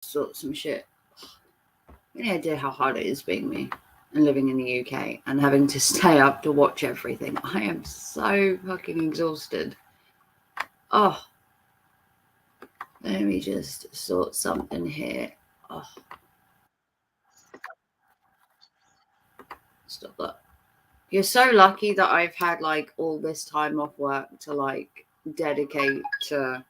sort some shit. Any idea how hard it is being me and living in the UK and having to stay up to watch everything? I am so fucking exhausted. Oh, let me just sort something here. Oh, stop that. You're so lucky that I've had like all this time off work to like dedicate to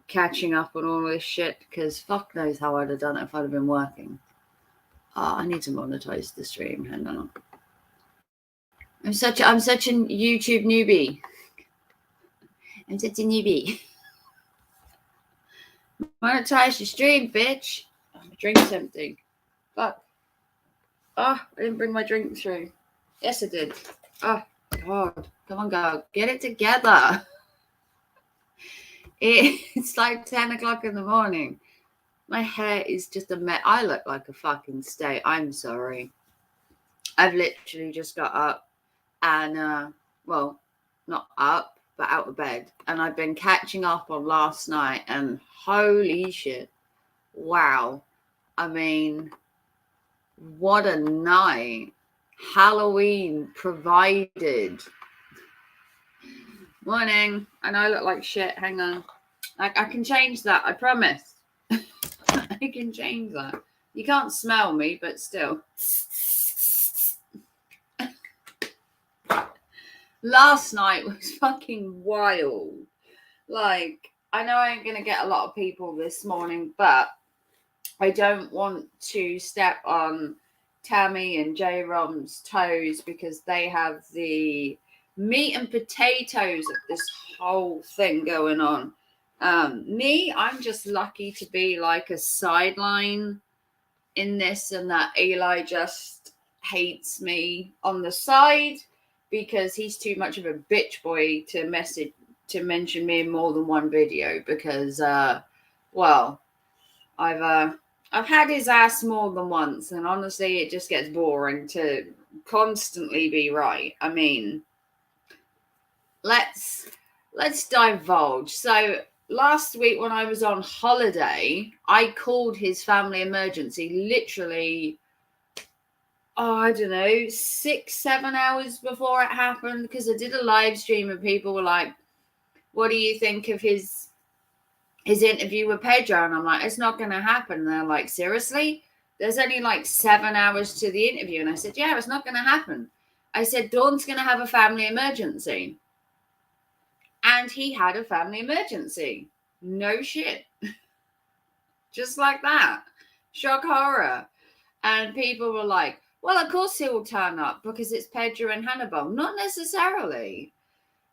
catching up on all this shit, because fuck knows how I'd have done it if I'd have been working. I need to monetize the stream. Hang on. I'm such a YouTube newbie. I'm such a newbie. Monetize your stream, bitch. Oh, my drink's empty. Fuck. Oh, I didn't bring my drink through. Yes, I did. Oh, God. Come on, girl. Get it together. It's like 10 o'clock in the morning. My hair is just a mess. I look like a fucking state. I'm sorry. I've literally just got up and, well, not up, but out of bed. And I've been catching up on last night, and holy shit. Wow. I mean, what a night. Halloween provided. Morning. I know I look like shit. Hang on. I can change that. I promise. I can change that. You can't smell me, but still. Last night was fucking wild. Like, I know I ain't going to get a lot of people this morning, but I don't want to step on Tammy and J-Rom's toes, because they have the meat and potatoes of this whole thing going on. Me, I'm just lucky to be like a sideline in this, and that Eli just hates me on the side because he's too much of a bitch boy to mention me in more than one video, because well, I've had his ass more than once, and honestly it just gets boring to constantly be right. I mean, let's divulge. So last week when I was on holiday, I called his family emergency literally, I don't know, 6-7 hours before it happened, because I did a live stream and people were like, what do you think of his interview with Pedro? And I'm like, it's not going to happen. And they're like, seriously? There's only like 7 hours to the interview. And I said, yeah, it's not going to happen. I said, Dawn's going to have a family emergency. And he had a family emergency. No shit. Just like that. Shock horror. And people were like, well, of course he will turn up because it's Pedro and Hannibal. Not necessarily.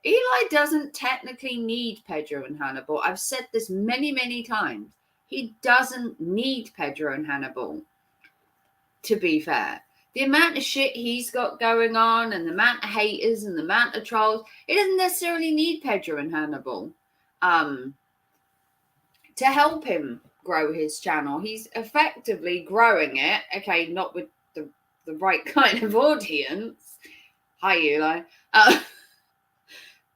Eli doesn't technically need Pedro and Hannibal. I've said this many, many times. He doesn't need Pedro and Hannibal, to be fair. The amount of shit he's got going on, and the amount of haters and the amount of trolls, he doesn't necessarily need Pedro and Hannibal to help him grow his channel. He's effectively growing it. Okay, not with the right kind of audience. Hi, Eli.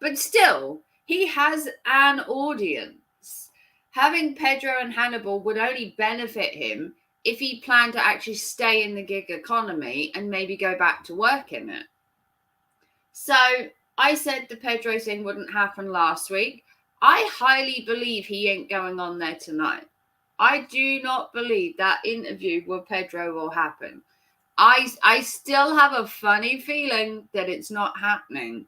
But still, he has an audience. Having Pedro and Hannibal would only benefit him if he planned to actually stay in the gig economy and maybe go back to work in it. So I said the Pedro thing wouldn't happen last week. I highly believe he ain't going on there tonight. I do not believe that interview with Pedro will happen. I still have a funny feeling that it's not happening.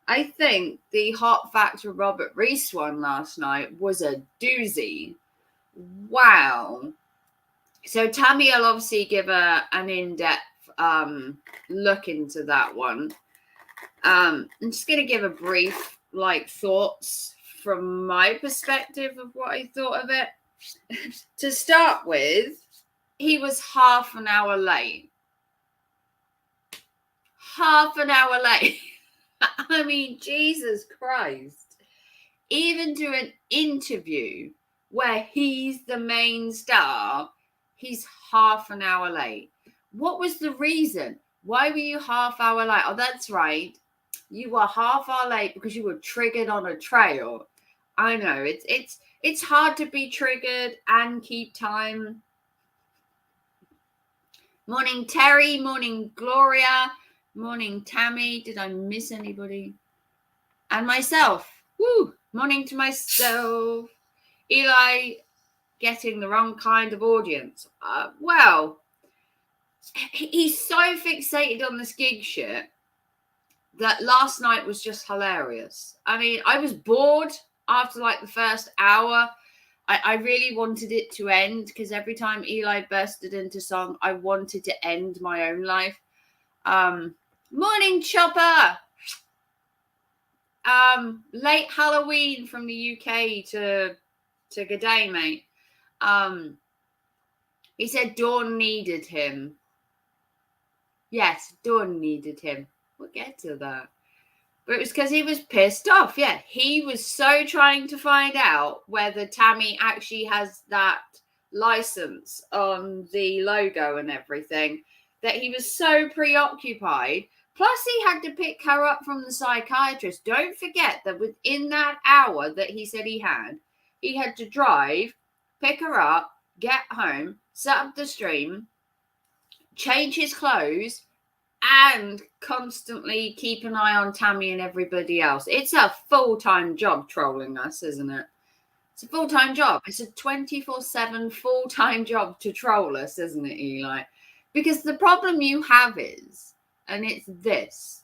I think the Hot Factor Robert Reese one last night was a doozy. Wow. So Tammy will obviously give an in-depth look into that one. I'm just going to give a brief thoughts from my perspective of what I thought of it. To start with, he was half an hour late. Half an hour late. I mean, Jesus Christ. Even to an interview where he's the main star, he's half an hour late. What was the reason? Why were you half hour late? Oh, that's right. You were half hour late because you were triggered on a trail. I know. It's hard to be triggered and keep time. Morning, Terry. Morning, Gloria. Morning, Tammy. Did I miss anybody? And myself. Woo! Morning to myself. Eli getting the wrong kind of audience. Well, he's so fixated on this gig shit that last night was just hilarious. I mean, I was bored after like the first hour. I really wanted it to end because every time Eli bursted into song, I wanted to end my own life. Morning, Chopper. Late Halloween from the UK to good day, mate. He said Dawn needed him. Yes, Dawn needed him. We'll get to that. But it was because he was pissed off. Yeah, he was so trying to find out whether Tammy actually has that license on the logo and everything that he was so preoccupied. Plus, he had to pick her up from the psychiatrist. Don't forget that within that hour that he said he had to drive, pick her up, get home, set up the stream, change his clothes, and constantly keep an eye on Tammy and everybody else. It's a full-time job trolling us, isn't it? It's a full-time job. It's a 24/7 full-time job to troll us, isn't it, Eli? Because the problem you have is, and it's this,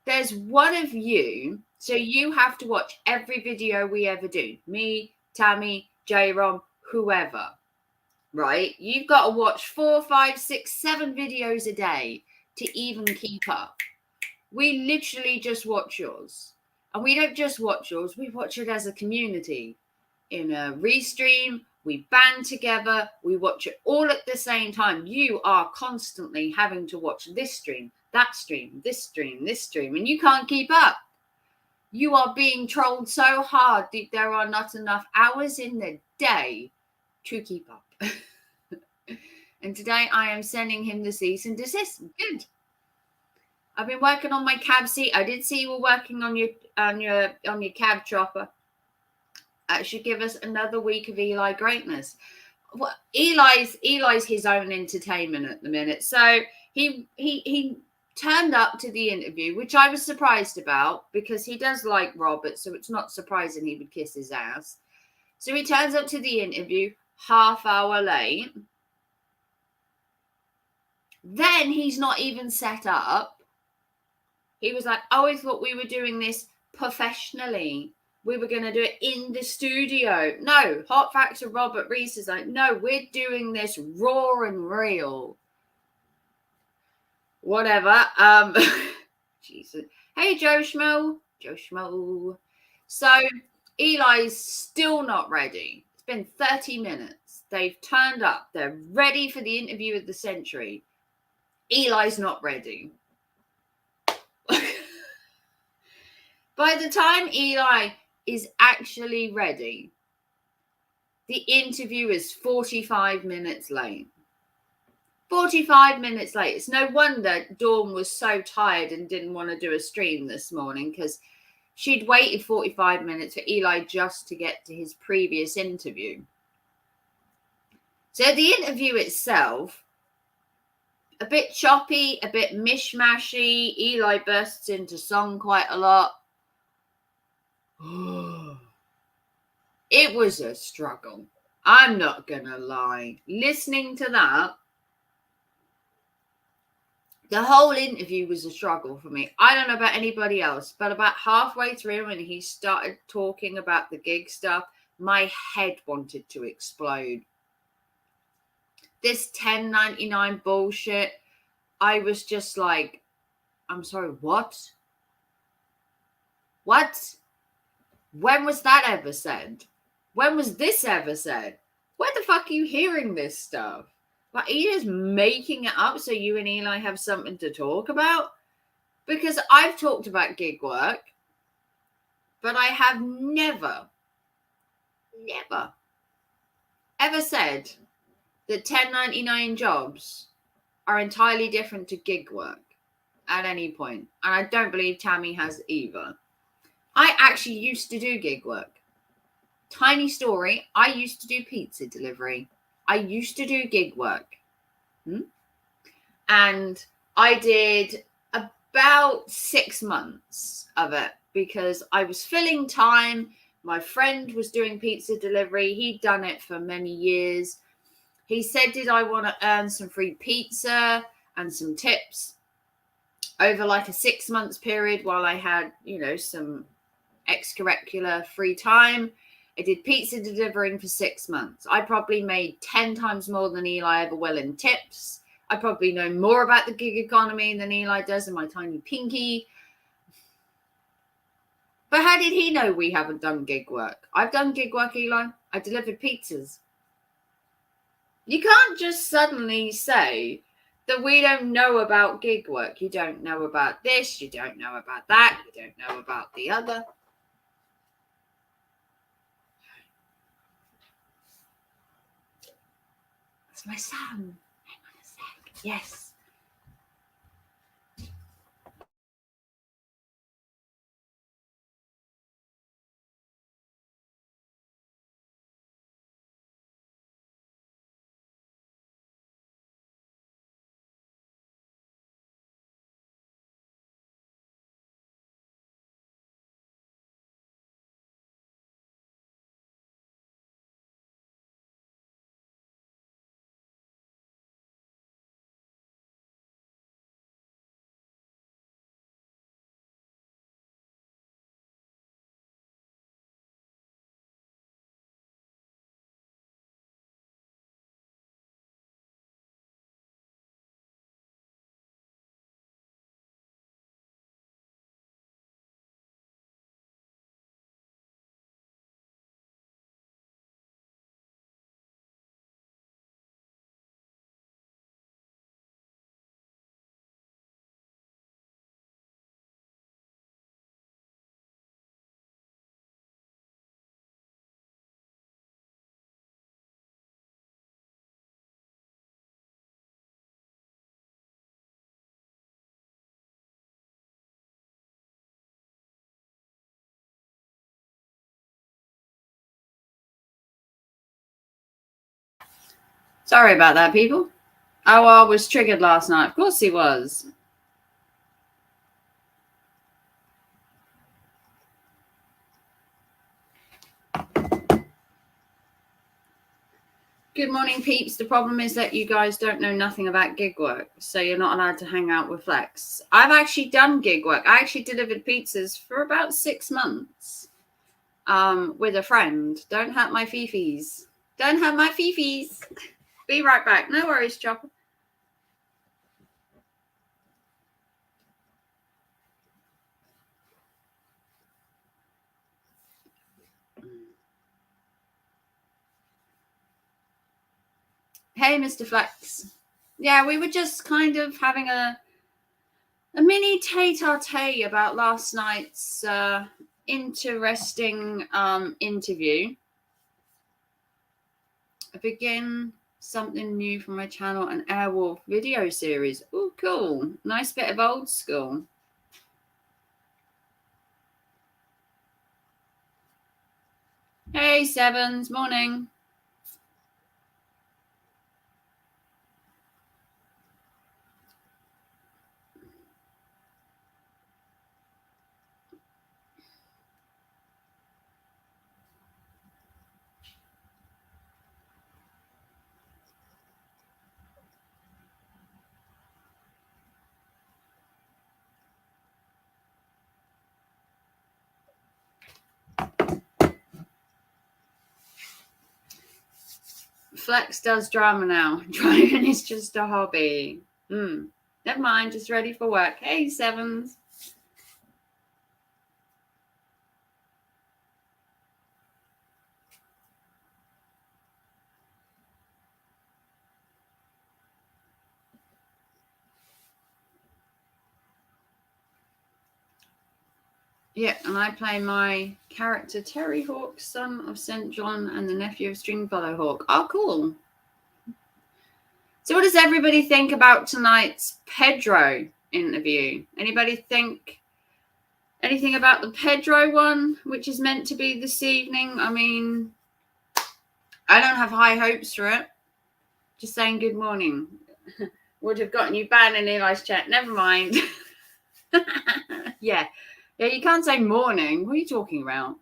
there's one of you, so you have to watch every video we ever do. Me, Tammy, J-Rom, whoever, right? You've got to watch 4, 5, 6, 7 videos a day to even keep up. We literally just watch yours. And we don't just watch yours, we watch it as a community. In a restream, we band together, we watch it all at the same time. You are constantly having to watch this stream, that stream, this stream, this stream, and you can't keep up. You are being trolled so hard that there are not enough hours in the day to keep up. And today I am sending him the cease and desist. Good. I've been working on my cab seat. I did see you were working on your cab chopper. That should give us another week of Eli greatness. Well, Eli's his own entertainment at the minute. So he turned up to the interview, which I was surprised about because he does like Robert, so it's not surprising he would kiss his ass. So he turns up to the interview half hour late. Then he's not even set up. He was like, oh, I thought we were doing this professionally. We were going to do it in the studio. No, Hot Factor Robert Reese is like, no, we're doing this raw and real. Whatever. Jesus. Hey, Joe Schmo. So Eli's still not ready. It's been 30 minutes. They've turned up. They're ready for the interview of the century. Eli's not ready. By the time Eli is actually ready, the interview is 45 minutes late. 45 minutes late. It's no wonder Dawn was so tired and didn't want to do a stream this morning because she'd waited 45 minutes for Eli just to get to his previous interview. So the interview itself, a bit choppy, a bit mishmashy. Eli bursts into song quite a lot. It was a struggle. I'm not gonna lie. Listening to that, the whole interview was a struggle for me. I don't know about anybody else, but about halfway through when he started talking about the gig stuff, my head wanted to explode. This $10.99 bullshit, I was just like, I'm sorry, what? What? When was that ever said? When was this ever said? Where the fuck are you hearing this stuff? Like, are you just making it up so you and Eli have something to talk about? Because I've talked about gig work, but I have never ever said that $10.99 jobs are entirely different to gig work at any point. And I don't believe Tammy has either. I actually used to do gig work. tiny story. I used to do pizza delivery. I used to do gig work. And I did about 6 months of it because I was filling time. My friend was doing pizza delivery. He'd done it for many years. He said, did I want to earn some free pizza and some tips over like a 6 months period while I had, some extracurricular free time? I did pizza delivering for 6 months. I probably made 10 times more than Eli ever will in tips. I probably know more about the gig economy than Eli does in my tiny pinky. But how did he know we haven't done gig work? I've done gig work, Eli. I delivered pizzas. You can't just suddenly say that we don't know about gig work. You don't know about this. You don't know about that. You don't know about the other. That's my son. Hang on a sec. Yes. Sorry about that, people. I was triggered last night. Of course he was. Good morning, peeps. The problem is that you guys don't know nothing about gig work, so you're not allowed to hang out with Flex. I've actually done gig work. I actually delivered pizzas for about 6 months with a friend. Don't hurt my fifis. Don't hurt my fifis. Be right back. No worries, Chopper. Hey, Mr. Flex. Yeah, we were just kind of having a mini tete-a-tete about last night's interesting interview. I begin something new for my channel, an Airwolf video series. Oh, cool. Nice bit of old school. Hey, Sevens. Morning. Flex does drama now. Driving is just a hobby. Never mind, just ready for work. Hey, Sevens. Yeah, and I play my character Terry Hawk, son of St. John and the nephew of Stringfellow Hawk. Oh, cool. So what does everybody think about tonight's Pedro interview? Anybody think Anything about the Pedro one, which is meant to be this evening? I mean, I don't have high hopes for it. Just saying good morning. Would have gotten you banned in Eli's chat. Never mind. Yeah, you can't say morning. What are you talking about?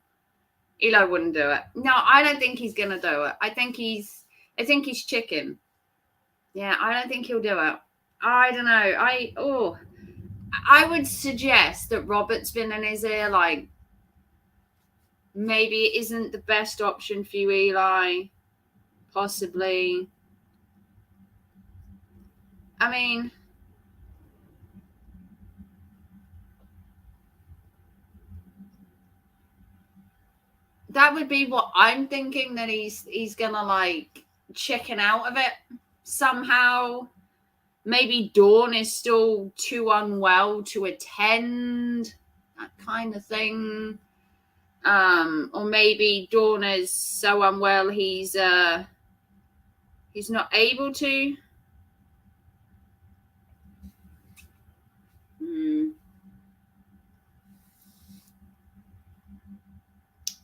Eli wouldn't do it. No, I don't think he's gonna do it. I think he's chicken. Yeah, I don't think he'll do it. I don't know. I would suggest that Robert's been in his ear, like, maybe it isn't the best option for you, Eli. Possibly. I mean, that would be what I'm thinking, that he's gonna, like, chicken out of it somehow. Maybe Dawn is still too unwell to attend, that kind of thing. Or maybe Dawn is so unwell he's not able to.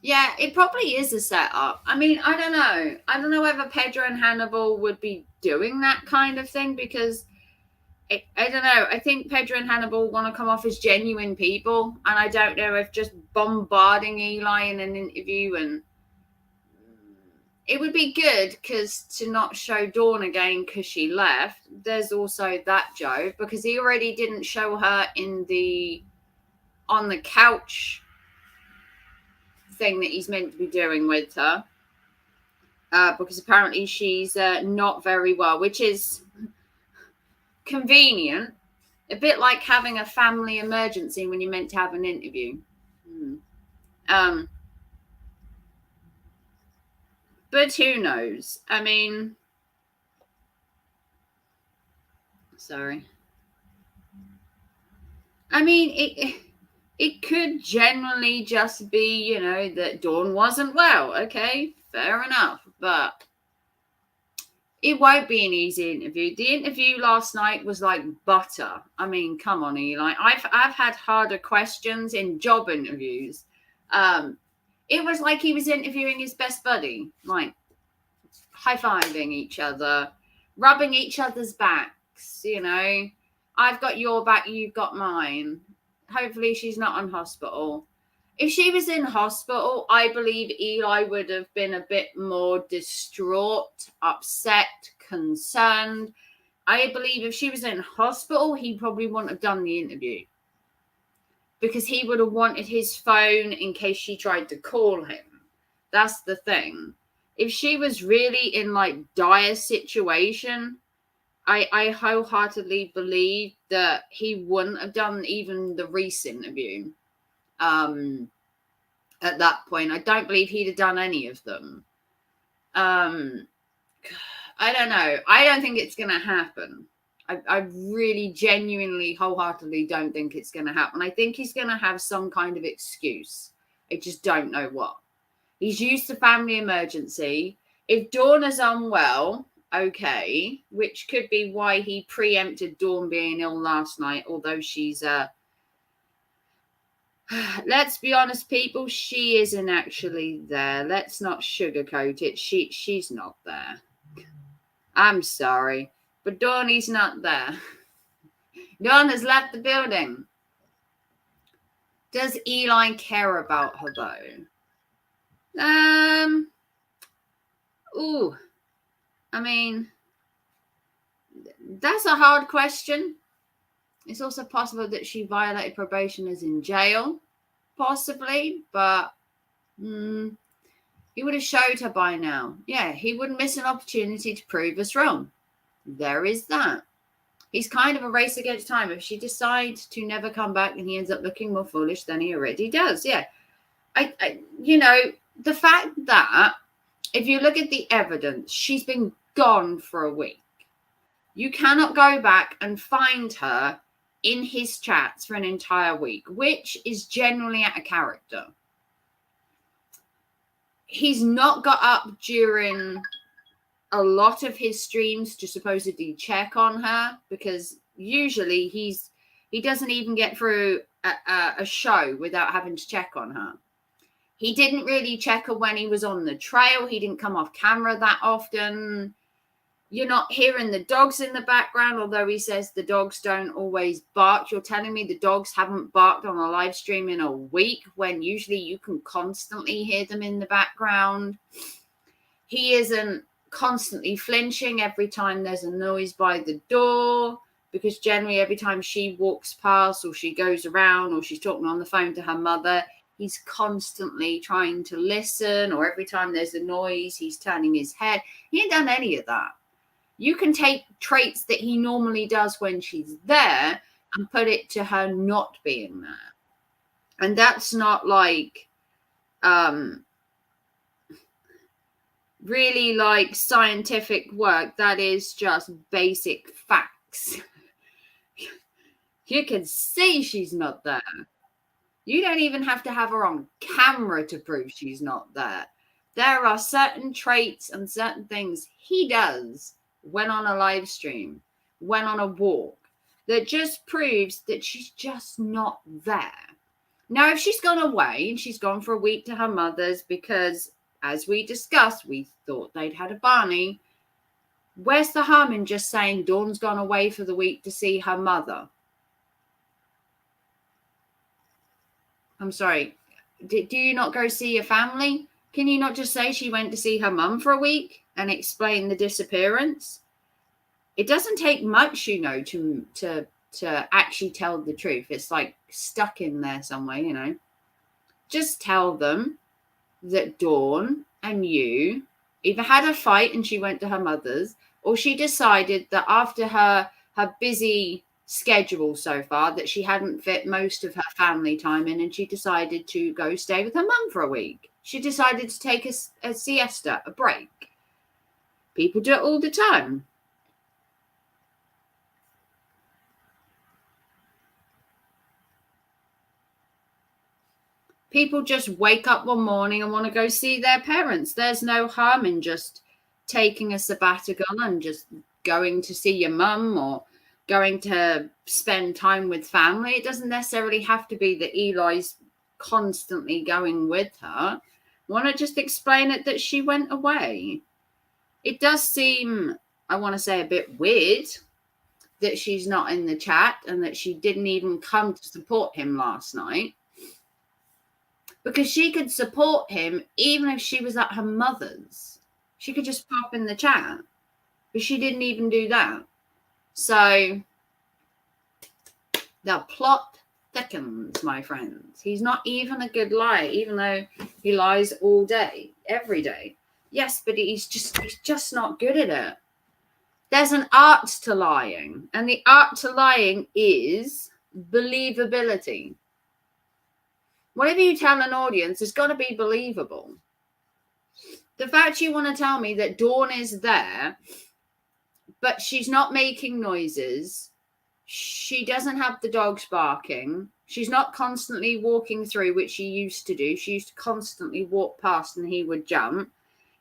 Yeah, it probably is a setup. I mean, I don't know. I don't know whether Pedro and Hannibal would be doing that kind of thing, because I don't know. I think Pedro and Hannibal want to come off as genuine people, and I don't know if just bombarding Eli in an interview, and it would be good because to not show Dawn again because she left. There's also that joke, because he already didn't show her on the couch thing that he's meant to be doing with her, because apparently she's not very well, which is convenient. A bit like having a family emergency when you're meant to have an interview. But who knows? I mean, sorry. I mean, it could generally just be, that Dawn wasn't well. Okay, fair enough. But it won't be an easy interview. The interview last night was like butter. I mean, come on, Eli. I've had harder questions in job interviews. It was like he was interviewing his best buddy, like high-fiving each other, rubbing each other's backs, I've got your back, you've got mine. Hopefully she's not in hospital. If she was in hospital, I believe Eli would have been a bit more distraught, upset, concerned. I believe if she was in hospital, he probably wouldn't have done the interview, because he would have wanted his phone in case she tried to call him. That's the thing. If she was really in like dire situation, I wholeheartedly believe that he wouldn't have done even the Reese interview. At that point, I don't believe he'd have done any of them. I don't know. I don't think it's going to happen. I really genuinely, wholeheartedly don't think it's going to happen. I think he's going to have some kind of excuse. I just don't know what. He's used to family emergency. If Dawn is unwell, okay, which could be why he preempted Dawn being ill last night, although she's let's be honest, people, she isn't actually there. Let's not sugarcoat it. She's not there. I'm sorry, but Dawn's not there. Dawn has left the building. Does Eli care about her though? I mean, that's a hard question. It's also possible that she violated probation, is in jail, possibly, but he would have showed her by now. Yeah, he wouldn't miss an opportunity to prove us wrong. There is that. He's kind of a race against time. If she decides to never come back and he ends up looking more foolish than he already does. Yeah. The fact that if you look at the evidence, she's been gone for a week. You cannot go back and find her in his chats for an entire week, which is generally out of character. He's not got up during a lot of his streams to supposedly check on her, because usually he doesn't even get through a show without having to check on her. He didn't really check her when he was on the trail. He didn't come off camera that often. You're not hearing the dogs in the background, although he says the dogs don't always bark. You're telling me the dogs haven't barked on a live stream in a week when usually you can constantly hear them in the background. He isn't constantly flinching every time there's a noise by the door, because generally every time she walks past or she goes around or she's talking on the phone to her mother, he's constantly trying to listen, or every time there's a noise, he's turning his head. He ain't done any of that. You can take traits that he normally does when she's there and put it to her not being there. And that's not like really like scientific work. That is just basic facts. You can see she's not there. You don't even have to have her on camera to prove she's not there. There are certain traits and certain things he does when on a live stream, when on a walk, that just proves that she's just not there. Now, if she's gone away and she's gone for a week to her mother's because, as we discussed, we thought they'd had a Barney, where's the harm in just saying Dawn's gone away for the week to see her mother? I'm sorry. Do you not go see your family? Can you not just say she went to see her mum for a week and explain the disappearance? It doesn't take much, you know, to actually tell the truth. It's like stuck in there somewhere, you know. Just tell them that Dawn and you either had a fight and she went to her mother's, or she decided that after her busy schedule so far that she hadn't fit most of her family time in, and she decided to go stay with her mum for a week. She decided to take a siesta, a break. People do it all the time. People just wake up one morning and want to go see their parents. There's no harm in just taking a sabbatical and just going to see your mum or going to spend time with family. It doesn't necessarily have to be that Eli's constantly going with her. Want to just explain it that she went away. It does seem, I want to say, a bit weird that she's not in the chat and that she didn't even come to support him last night. Because she could support him even if she was at her mother's. She could just pop in the chat. But she didn't even do that. So the plot thickens, my friends. He's not even a good liar, even though he lies all day, every day. Yes, but he's just not good at it. There's an art to lying, and the art to lying is believability. Whatever you tell an audience has got to be believable. The fact you want to tell me that Dawn is there, but she's not making noises, she doesn't have the dogs barking, she's not constantly walking through, which she used to do. She used to constantly walk past and he would jump.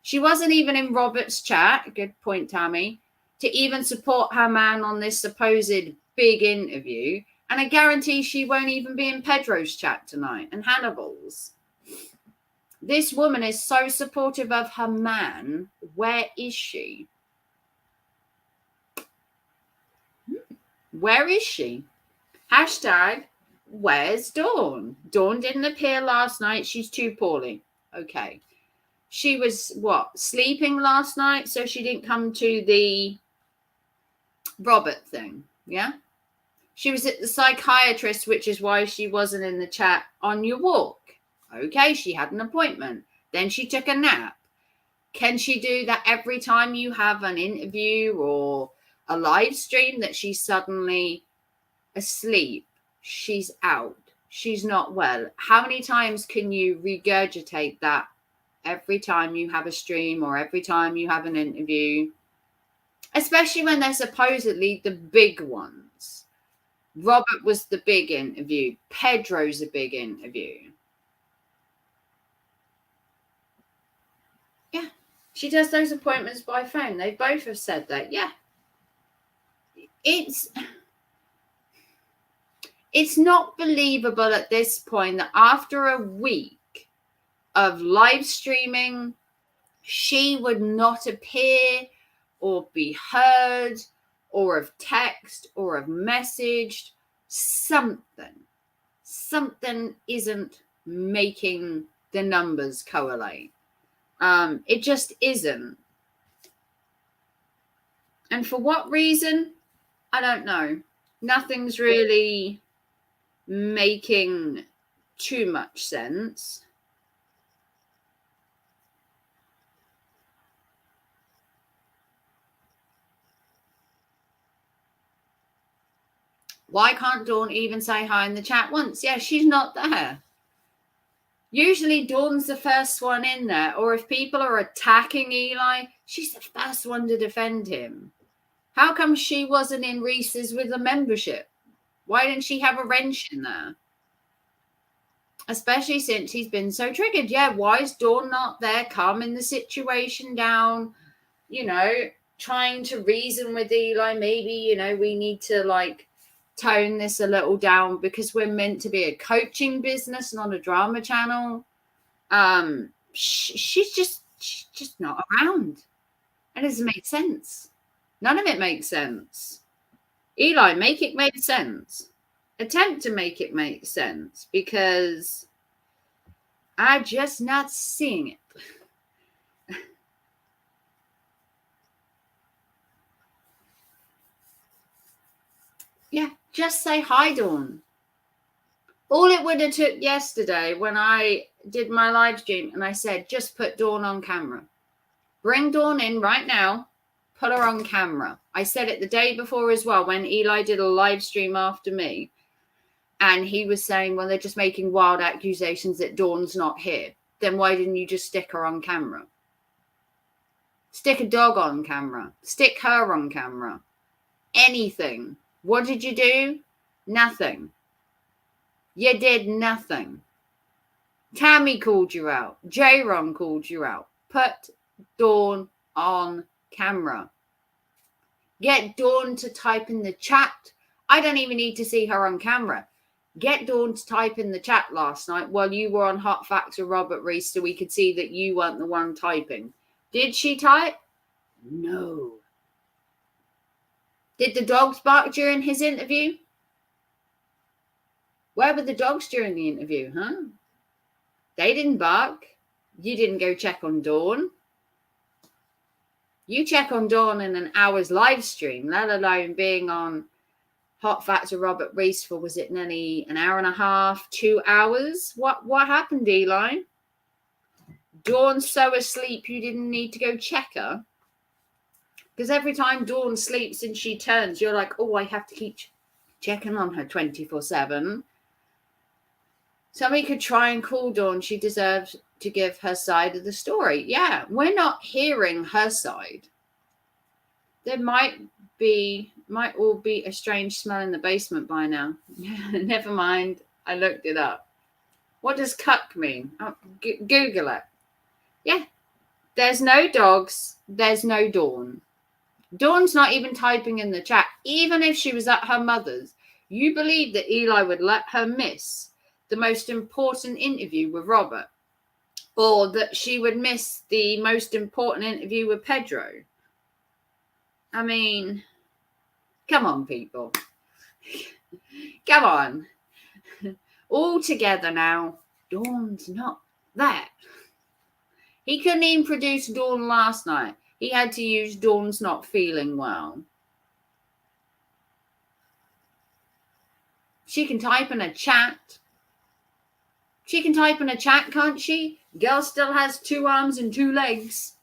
She wasn't even in Robert's chat, good point, Tammy, to even support her man on this supposed big interview. And I guarantee she won't even be in Pedro's chat tonight and Hannibal's. This woman is so supportive of her man. Where is she? Where is she? Hashtag, where's Dawn? Dawn didn't appear last night. She's too poorly. Okay. She was, sleeping last night, so she didn't come to the Robert thing. Yeah? She was at the psychiatrist, which is why she wasn't in the chat on your walk. Okay, she had an appointment. Then she took a nap. Can she do that every time you have an interview or a live stream that she's suddenly asleep? She's out. She's not well. How many times can you regurgitate that every time you have a stream or every time you have an interview? Especially when they're supposedly the big ones. Robert was the big interview. Pedro's a big interview. Yeah. She does those appointments by phone. They both have said that. Yeah. It's It's not believable at this point that after a week of live streaming, she would not appear or be heard or have text or have messaged. Something isn't making the numbers correlate. It just isn't. And for what reason? I don't know. Nothing's really making too much sense. Why can't Dawn even say hi in the chat once? Yeah, she's not there. Usually Dawn's the first one in there, or if people are attacking Eli, she's the first one to defend him. How come she wasn't in Reese's with a membership? Why didn't she have a wrench in there? Especially since he's been so triggered. Yeah, why is Dawn not there, calming the situation down, trying to reason with Eli? Maybe, we need to tone this a little down because we're meant to be a coaching business, not a drama channel. She's just not around. It doesn't make sense. None of it makes sense. Eli, make it make sense. Attempt to make it make sense, because I'm just not seeing it. Yeah, just say hi, Dawn. All it would have took yesterday when I did my live stream and I said, just put Dawn on camera. Bring Dawn in right now. Put her on camera. I said it the day before as well when Eli did a live stream after me. And he was saying, well, they're just making wild accusations that Dawn's not here. Then why didn't you just stick her on camera? Stick a dog on camera. Stick her on camera. Anything. What did you do? Nothing. You did nothing. Tammy called you out. J-Ron called you out. Put Dawn on camera. Get Dawn to type in the chat. I don't even need to see her on camera. Get Dawn to type in the chat last night while you were on Hot Facts with Robert Reese so we could see that you weren't the one typing. Did she type? No. Did the dogs bark during his interview? Where were the dogs during the interview, huh? They didn't bark. You didn't go check on Dawn. You check on Dawn in an hour's live stream, let alone being on Hot Facts with Robert Reese for, was it nearly an hour and a half, 2 hours? What happened, Eli? Dawn's so asleep you didn't need to go check her? Because every time Dawn sleeps and she turns, you're like, oh, I have to keep checking on her 24/7. Somebody could try and call Dawn. She deserves to give her side of the story. Yeah, we're not hearing her side. There might all be a strange smell in the basement by now. Never mind. I looked it up. What does cuck mean? Oh, Google it. Yeah. There's no dogs. There's no Dawn. Dawn's not even typing in the chat. Even if she was at her mother's, you believe that Eli would let her miss the most important interview with Robert, or that she would miss the most important interview with Pedro? I mean, come on, people. Come on. All together now. Dawn's not there. He couldn't even produce Dawn last night. He had to use Dawn's not feeling well. She can type in a chat. She can type in a chat, can't she? Girl still has 2 arms and 2 legs.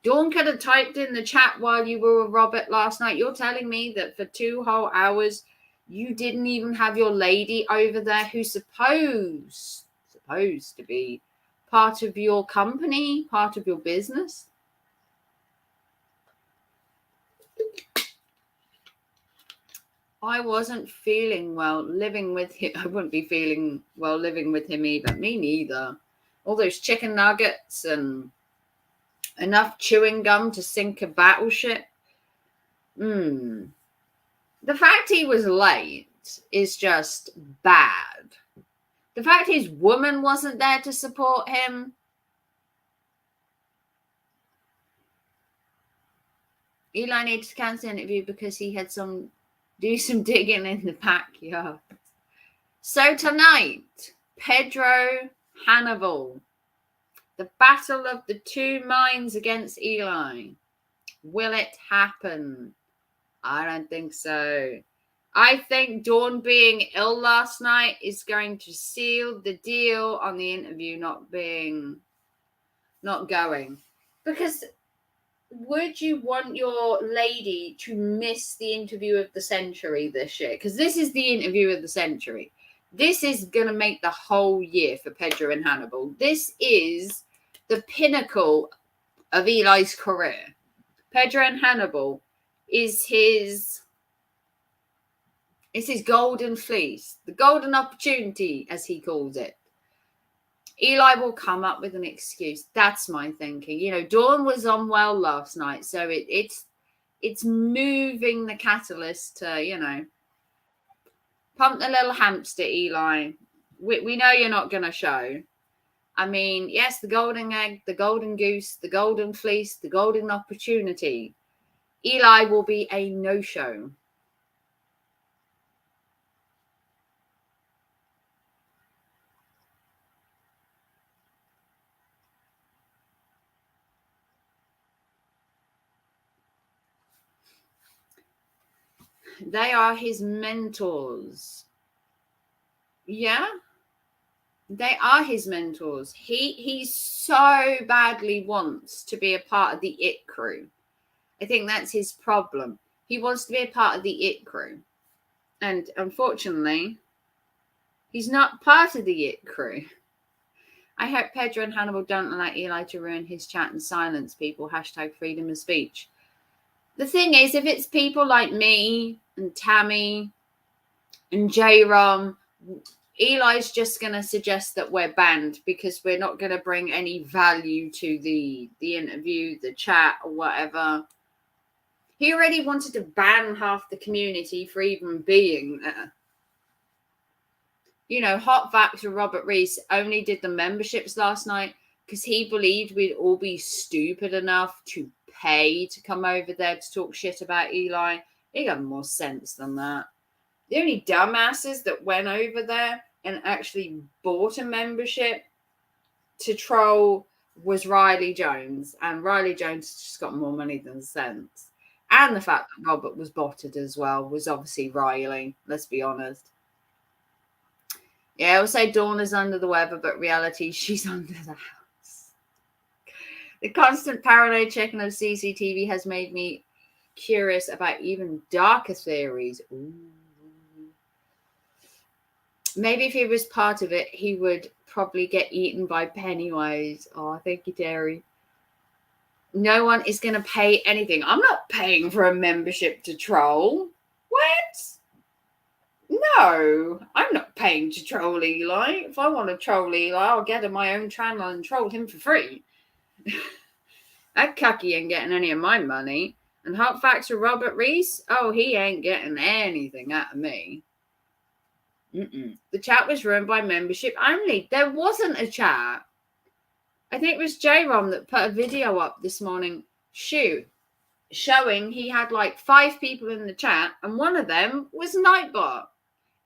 Dawn could have typed in the chat while you were with Robert last night. You're telling me that for 2 whole hours, you didn't even have your lady over there who's supposed to be part of your company, part of your business? I wasn't feeling well living with him. I wouldn't be feeling well living with him either. Me neither. All those chicken nuggets and enough chewing gum to sink a battleship. The fact he was late is just bad. The fact his woman wasn't there to support him. Eli needs to cancel the interview because he had do some digging in the backyard. So tonight, Pedro Hannibal, the battle of the two minds against Eli. Will it happen? I don't think so. I think Dawn being ill last night is going to seal the deal on the interview not going. Because would you want your lady to miss the interview of the century this year? Because this is the interview of the century. This is going to make the whole year for Pedro and Hannibal. This is the pinnacle of Eli's career. Pedro and Hannibal is his golden fleece, the golden opportunity, as he calls it. Eli will come up with an excuse. That's my thinking. You know, Dawn was unwell last night, so it's moving the catalyst to, you know, pump the little hamster, Eli. We know you're not going to show. I mean, yes, the golden egg, the golden goose, the golden fleece, the golden opportunity. Eli will be a no-show. They are his mentors. Yeah, they are his mentors. He so badly wants to be a part of the It Crew. I think that's his problem. He wants to be a part of the It Crew. And unfortunately, he's not part of the It Crew. I hope Pedro and Hannibal don't allow Eli to ruin his chat and silence people. # freedom of speech. The thing is, if it's people like me and Tammy and J-Rom, Eli's just going to suggest that we're banned because we're not going to bring any value to the interview, the chat, or whatever. He already wanted to ban half the community for even being there. You know, Hot Facts with Robert Reese only did the memberships last night because he believed we'd all be stupid enough to pay to come over there to talk shit about Eli. He got more sense than that. The only dumbasses that went over there and actually bought a membership to troll was Riley Jones. And Riley Jones just got more money than sense. And the fact that Robert was botted as well was obviously Riley. Let's be honest. Yeah, I would say Dawn is under the weather, but reality, she's under the house. The constant paranoid checking of CCTV has made me curious about even darker theories. Ooh. Maybe if he was part of it, he would probably get eaten by Pennywise. Oh, thank you, Terry. No one is going to pay anything. I'm not paying for a membership to troll. What? No, I'm not paying to troll Eli. If I want to troll Eli, I'll get on my own channel and troll him for free. That cucky ain't getting any of my money. And Hot Facts with Robert Reese? Oh, he ain't getting anything out of me. The chat was run by membership only. There wasn't a chat. I think it was J-Rom that put a video up this morning showing he had like 5 people in the chat and one of them was Nightbot.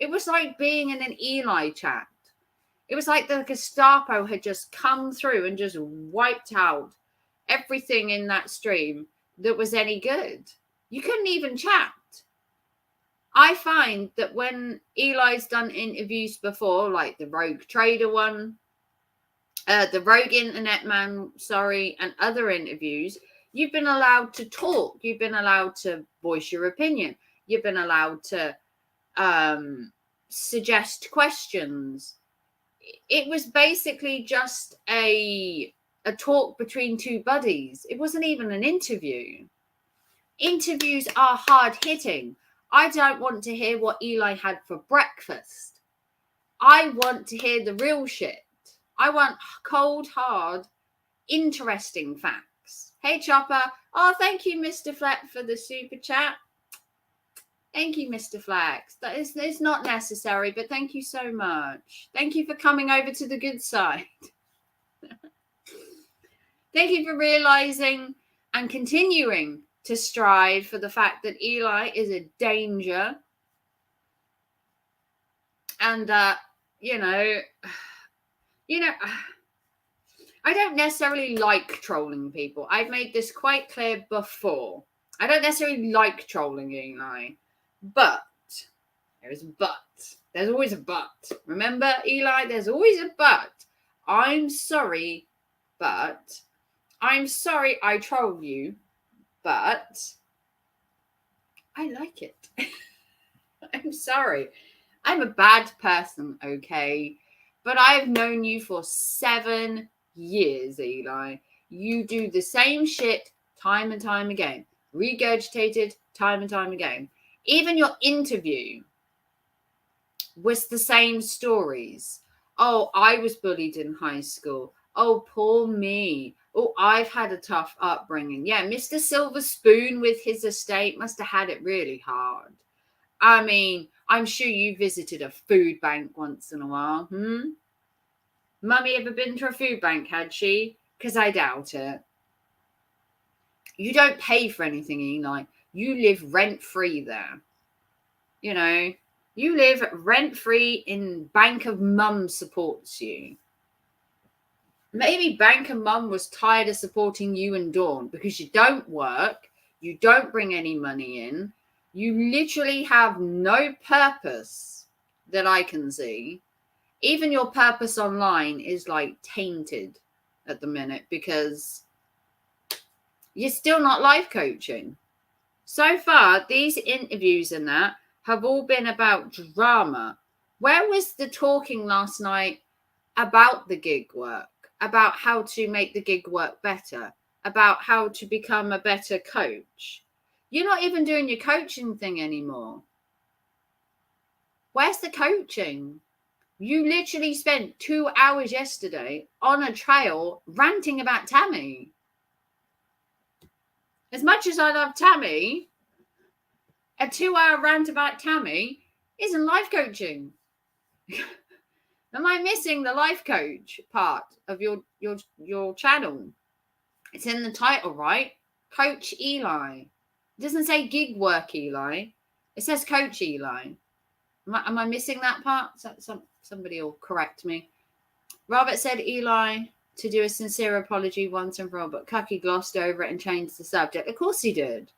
It was like being in an Eli chat. It was like the Gestapo had just come through and just wiped out everything in that stream that was any good. You couldn't even chat. I find that when Eli's done interviews before, like the Rogue Trader one, the Rogue Internet Man, and other interviews, you've been allowed to talk. You've been allowed to voice your opinion. You've been allowed to suggest questions. It was basically just a talk between two buddies. It wasn't even an interview. Interviews are hard hitting. I don't want to hear what Eli had for breakfast. I want to hear the real shit. I want cold, hard, interesting facts. Hey, Chopper. Oh, thank you, Mr. Fleck, for the super chat. Thank you, Mr. Flax. It's not necessary, but thank you so much. Thank you for coming over to the good side. Thank you for realizing and continuing to strive for the fact that Eli is a danger. And, you know, I don't necessarily like trolling people. I've made this quite clear before. I don't necessarily like trolling Eli. But, there is a but. There's always a but. Remember, Eli, there's always a but. I'm sorry, but I'm sorry I troll you, but I like it. I'm sorry. I'm a bad person, okay? But I've known you for 7 years, Eli. You do the same shit time and time again. Regurgitated time and time again. Even your interview was the same stories. Oh, I was bullied in high school. Oh, poor me. Oh, I've had a tough upbringing. Yeah, Mr. Silver Spoon with his estate must have had it really hard. I mean, I'm sure you visited a food bank once in a while. Mummy ever been to a food bank, had she? Because I doubt it. You don't pay for anything, Eli. You live rent-free there. You know, you live rent-free in Bank of Mum supports you. Maybe Bank of Mum was tired of supporting you and Dawn because you don't work, you don't bring any money in, you literally have no purpose that I can see. Even your purpose online is like tainted at the minute because you're still not life coaching. So far, these interviews and that have all been about drama. Where was the talking last night about the gig work, about how to make the gig work better, about how to become a better coach? You're not even doing your coaching thing anymore. Where's the coaching? You literally spent 2 hours yesterday on a trail ranting about Tammy. As much as I love Tammy, a 2-hour rant about Tammy isn't life coaching. Am I missing the life coach part of your channel? It's in the title, right? Coach Eli. It doesn't say gig work Eli. It says Coach Eli. Am I missing that part? Somebody will correct me. Robert said Eli to do a sincere apology once and for all, but Cucky glossed over it and changed the subject. Of course he did.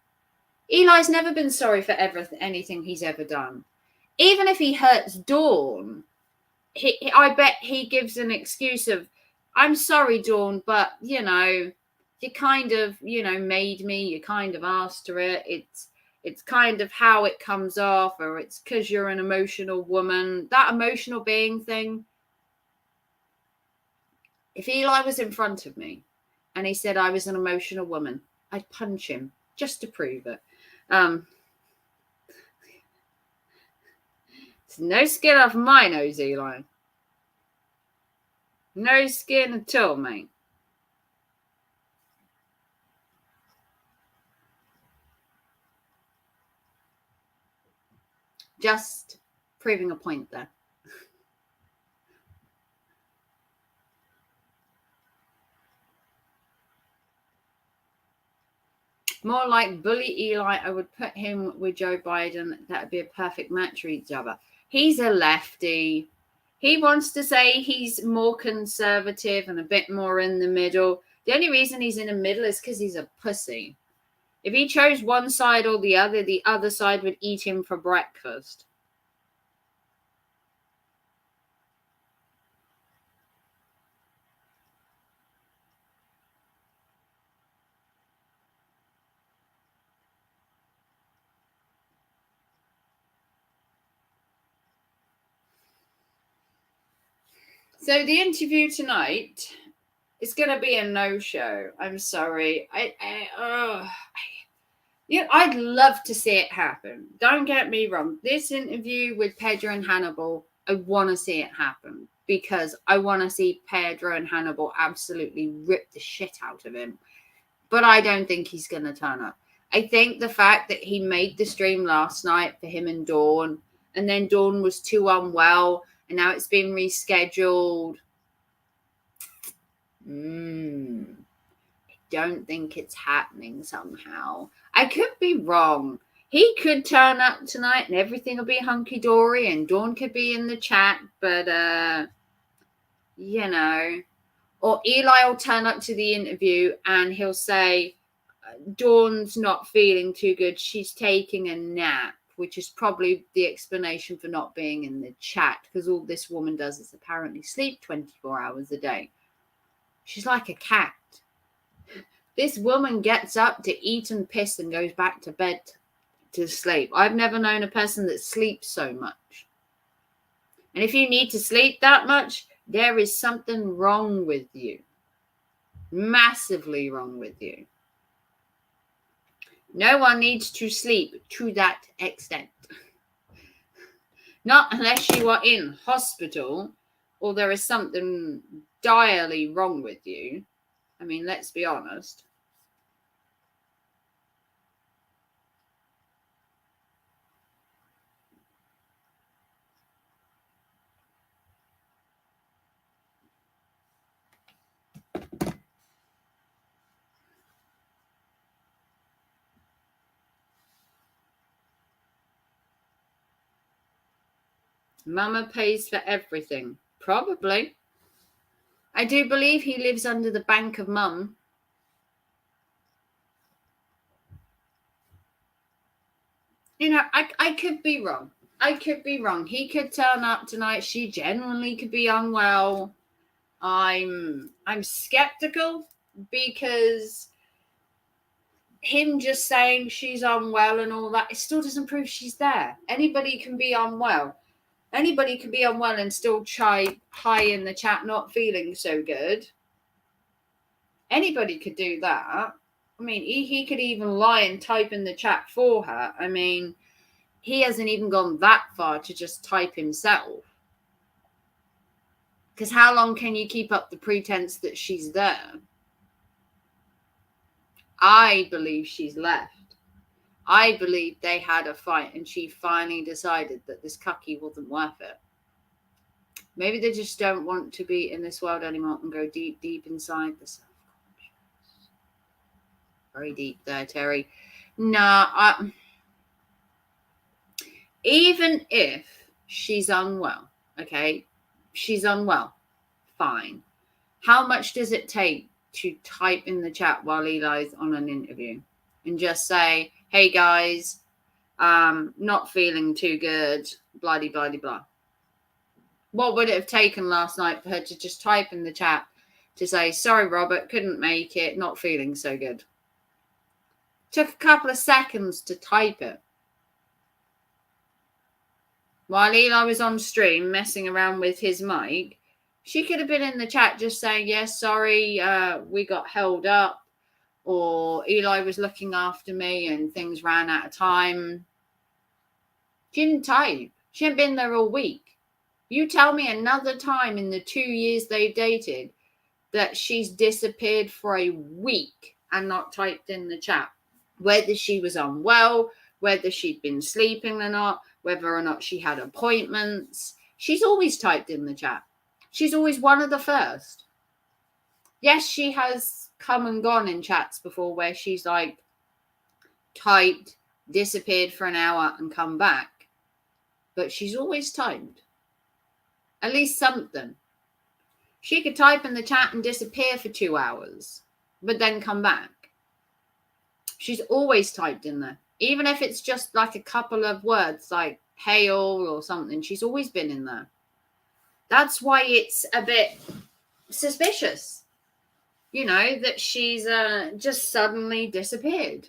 Eli's never been sorry for anything he's ever done. Even if he hurts Dawn, I bet he gives an excuse of, I'm sorry, Dawn, but, you know, you kind of, you know, made me, you kind of asked for it. It's kind of how it comes off, or it's because you're an emotional woman. That emotional being thing. If Eli was in front of me and he said I was an emotional woman, I'd punch him just to prove it. It's no skin off my nose, Eli. No skin at all, mate. Just proving a point there. More like bully Eli. I would put him with Joe Biden. That would be a perfect match for each other. He's a lefty. He wants to say he's more conservative and a bit more in the middle. The only reason he's in the middle is because he's a pussy. If he chose one side or the other side would eat him for breakfast. So the interview tonight is going to be a no-show. I'm sorry. I'd love to see it happen. Don't get me wrong. This interview with Pedro and Hannibal, I want to see it happen because I want to see Pedro and Hannibal absolutely rip the shit out of him. But I don't think he's going to turn up. I think the fact that he made the stream last night for him and Dawn, and then Dawn was too unwell, and now it's been rescheduled. I don't think it's happening somehow. I could be wrong. He could turn up tonight and everything will be hunky-dory and Dawn could be in the chat, but, you know, or Eli will turn up to the interview and he'll say, Dawn's not feeling too good. She's taking a nap, which is probably the explanation for not being in the chat, because all this woman does is apparently sleep 24 hours a day. She's like a cat. This woman gets up to eat and piss and goes back to bed to sleep. I've never known a person that sleeps so much. And if you need to sleep that much, there is something wrong with you. Massively wrong with you. No one needs to sleep to that extent. Not unless you are in hospital or there is something direly wrong with you. I mean, let's be honest. Mama pays for everything. Probably. I do believe he lives under the bank of Mum. You know, I could be wrong. I could be wrong. He could turn up tonight. She genuinely could be unwell. I'm skeptical because him just saying she's unwell and all that, it still doesn't prove she's there. Anybody can be unwell. Anybody can be unwell and still try hi in the chat, not feeling so good. Anybody could do that. I mean, he could even lie and type in the chat for her. I mean, he hasn't even gone that far to just type himself. Because how long can you keep up the pretense that she's there? I believe she's left. I believe they had a fight and she finally decided that this cucky wasn't worth it. Maybe they just don't want to be in this world anymore and go deep, deep inside the self-conscious. Very deep there, Terry. No, even if she's unwell, okay? She's unwell. Fine. How much does it take to type in the chat while Eli's on an interview and just say, hey guys, not feeling too good, blah, blah, blah, blah. What would it have taken last night for her to just type in the chat to say, sorry, Robert, couldn't make it, not feeling so good? Took a couple of seconds to type it. While Eli was on stream messing around with his mic, she could have been in the chat just saying, yes, sorry, we got held up. Or Eli was looking after me and things ran out of time. She didn't type. She hadn't been there all week. You tell me another time in the 2 years they've dated that she's disappeared for a week and not typed in the chat. Whether she was unwell, whether she'd been sleeping or not, whether or not she had appointments. She's always typed in the chat. She's always one of the first. Yes, she has come and gone in chats before where she's like typed, disappeared for an hour and come back. But she's always typed. At least something. She could type in the chat and disappear for 2 hours, but then come back. She's always typed in there. Even if it's just like a couple of words like hail or something, she's always been in there. That's why it's a bit suspicious, you know, that she's just suddenly disappeared.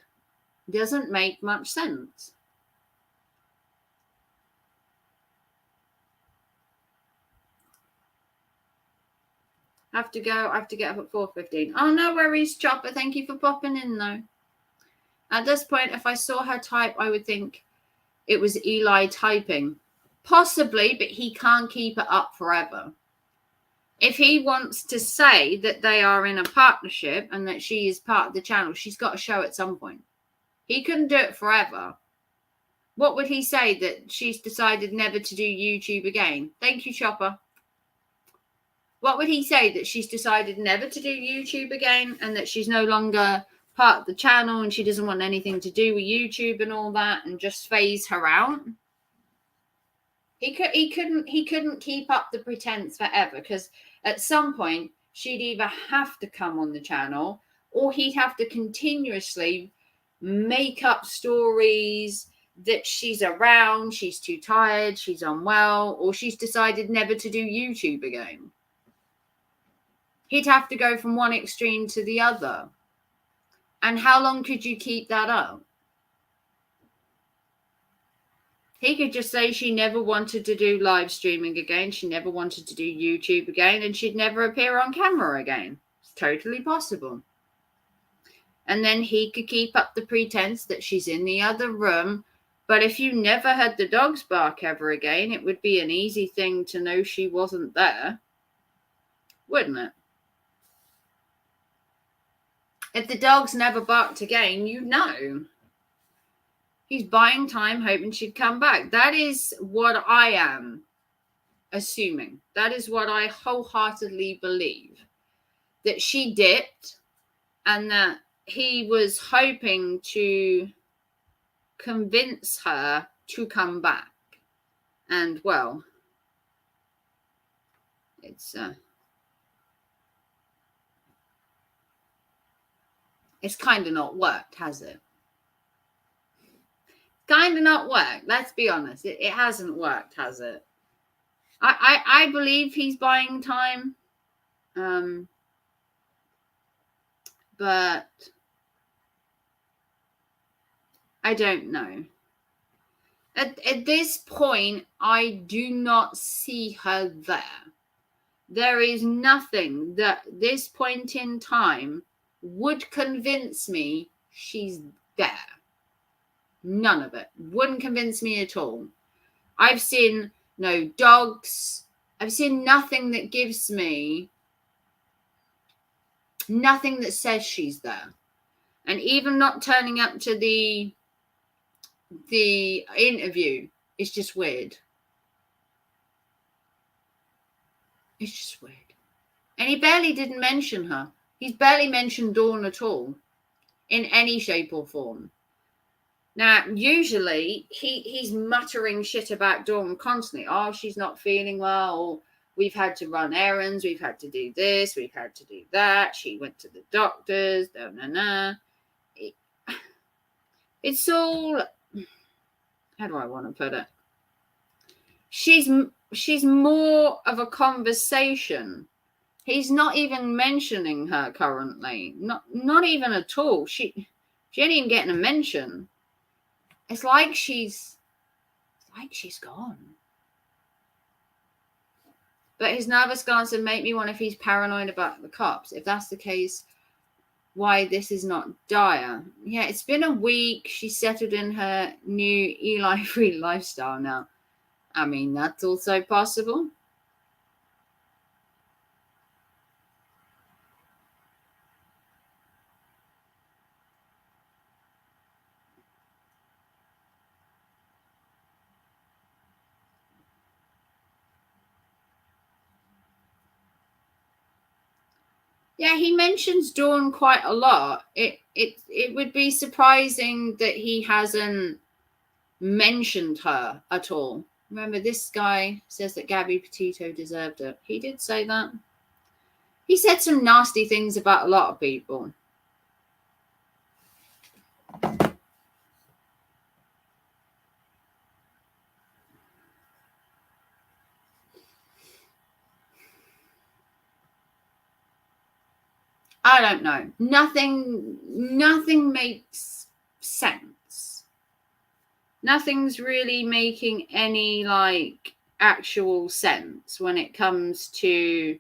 Doesn't make much sense. I have to go. I have to get up at 4:15. Oh, no worries, Chopper. Thank you for popping in, though. At this point, if I saw her type, I would think it was Eli typing. Possibly, but he can't keep it up forever. If he wants to say that they are in a partnership and that she is part of the channel, she's got to show at some point. He couldn't do it forever. What would he say? That she's decided never to do YouTube again? Thank you, Chopper. What would he say? That she's decided never to do YouTube again and that she's no longer part of the channel and she doesn't want anything to do with YouTube and all that and just phase her out? He couldn't keep up the pretense forever, because at some point she'd either have to come on the channel or he'd have to continuously make up stories that she's around, she's too tired, she's unwell, or she's decided never to do YouTube again. He'd have to go from one extreme to the other. And how long could you keep that up? He could just say she never wanted to do live streaming again, she never wanted to do YouTube again, and she'd never appear on camera again. It's totally possible. And then he could keep up the pretense that she's in the other room. But if you never heard the dogs bark ever again, it would be an easy thing to know she wasn't there, wouldn't it? If the dogs never barked again, you'd know. He's buying time, hoping she'd come back. That is what I am assuming. That is what I wholeheartedly believe. That she dipped and that he was hoping to convince her to come back. And, well, it's kind of not worked, has it? Kind of not worked. Let's be honest. It hasn't worked, has it? I believe he's buying time. But I don't know. At this point, I do not see her there. There is nothing that this point in time would convince me she's there. None of it. Wouldn't convince me at all. I've seen no dogs. I've seen nothing that gives me, nothing that says she's there. And even not turning up to the interview is just weird. It's just weird. And he barely didn't mention her. He's barely mentioned Dawn at all in any shape or form. Now, usually he's muttering shit about Dawn constantly. Oh, she's not feeling well. Or we've had to run errands. We've had to do this. We've had to do that. She went to the doctors. It's all, how do I want to put it? She's more of a conversation. He's not even mentioning her currently. Not even at all. She ain't even getting a mention. It's like she's gone. But his nervous glance would make me wonder if he's paranoid about the cops. If that's the case, why this is not dire. Yeah, it's been a week. She's settled in her new Eli-free lifestyle now. I mean, that's also possible. Yeah, he mentions Dawn quite a lot. It would be surprising that he hasn't mentioned her at all. Remember, this guy says that Gabby Petito deserved it. He did say that. He said some nasty things about a lot of people. I don't know. Nothing makes sense. Nothing's really making any actual sense when it comes to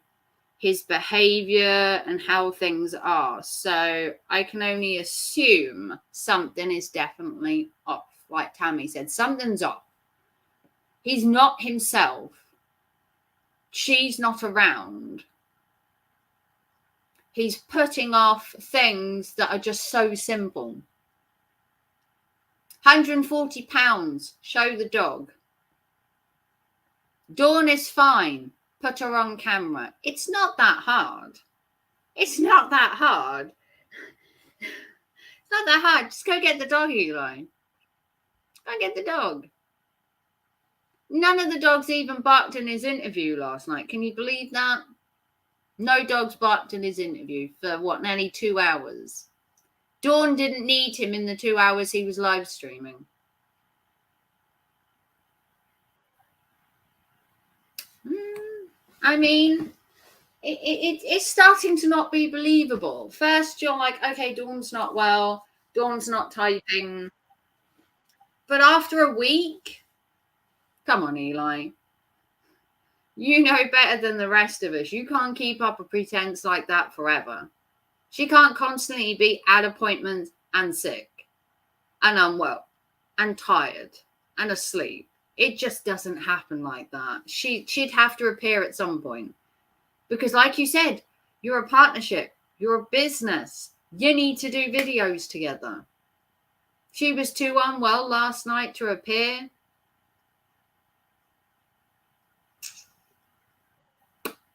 his behavior and how things are. So I can only assume something is definitely off. Like Tammy said, something's off. He's not himself. She's not around. He's putting off things that are just so simple. £140. Show the dog. Dawn is fine. Put her on camera. It's not that hard. It's not that hard. It's not that hard. Just go get the dog, Eli. Go get the dog. None of the dogs even barked in his interview last night. Can you believe that? No dogs barked in his interview for nearly 2 hours. Dawn didn't need him in the 2 hours he was live streaming. I mean, it's starting to not be believable. First, you're like, okay, Dawn's not well. Dawn's not typing. But after a week, come on, Eli. You know better than the rest of us. You can't keep up a pretense like that forever. She can't constantly be at appointments and sick and unwell and tired and asleep. It just doesn't happen like that. She'd have to appear at some point. Because like you said, you're a partnership. You're a business. You need to do videos together. She was too unwell last night to appear.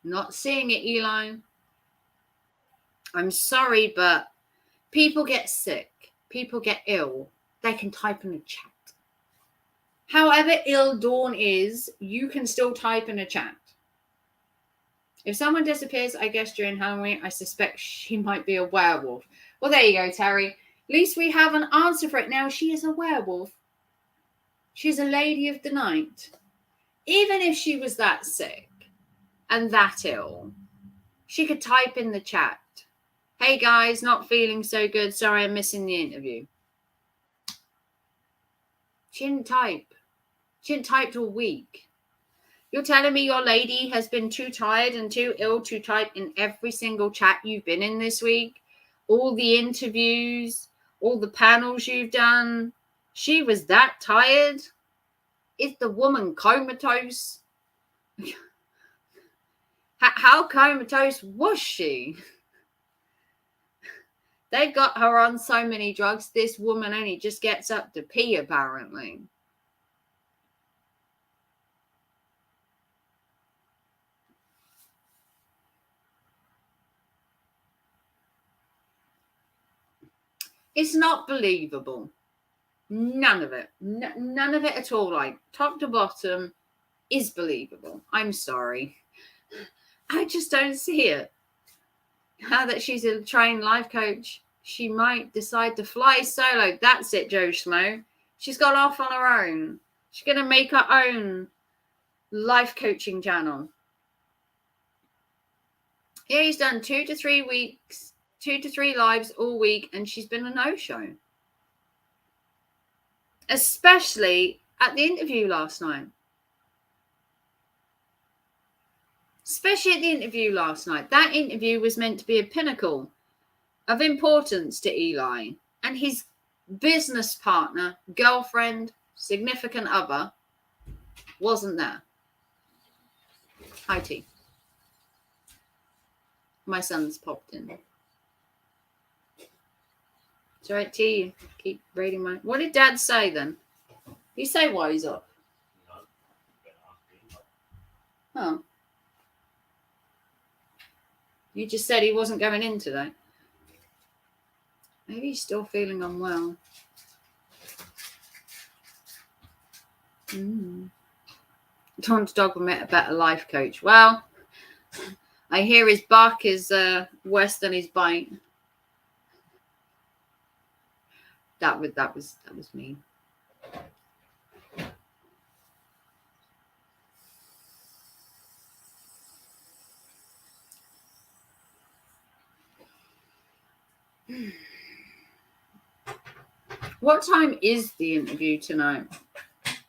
Not seeing it, Eli. I'm sorry, but people get sick. People get ill. They can type in a chat. However ill Dawn is, you can still type in a chat. If someone disappears, I guess during Halloween, I suspect she might be a werewolf. Well, there you go, Terry. At least we have an answer for it now. She is a werewolf. She's a lady of the night. Even if she was that sick and that ill, she could type in the chat, hey guys, not feeling so good. Sorry, I'm missing the interview. She didn't type. She didn't type all week. You're telling me your lady has been too tired and too ill to type in every single chat you've been in this week? All the interviews, all the panels you've done. She was that tired? Is the woman comatose? How comatose was she? They've got her on so many drugs, this woman only just gets up to pee, apparently. It's not believable. None of it. None of it at all. Like, top to bottom is believable. I'm sorry. I just don't see it. Now that she's a trained life coach, she might decide to fly solo. That's it, Joe Schmo. She's gone off on her own. She's going to make her own life coaching channel. Yeah, he's done 2 to 3 weeks, 2 to 3 lives all week, and she's been a no-show. Especially at the interview last night. That interview was meant to be a pinnacle of importance to Eli, and his business partner, girlfriend, significant other wasn't there. Hi, T. My son's popped in. It's all right, T. Keep reading my... What did Dad say then? He say why he's up? Oh. You just said he wasn't going in today. Maybe he's still feeling unwell. Tom's dog will make a better life coach. Well, I hear his bark is worse than his bite. That was me. What time is the interview tonight?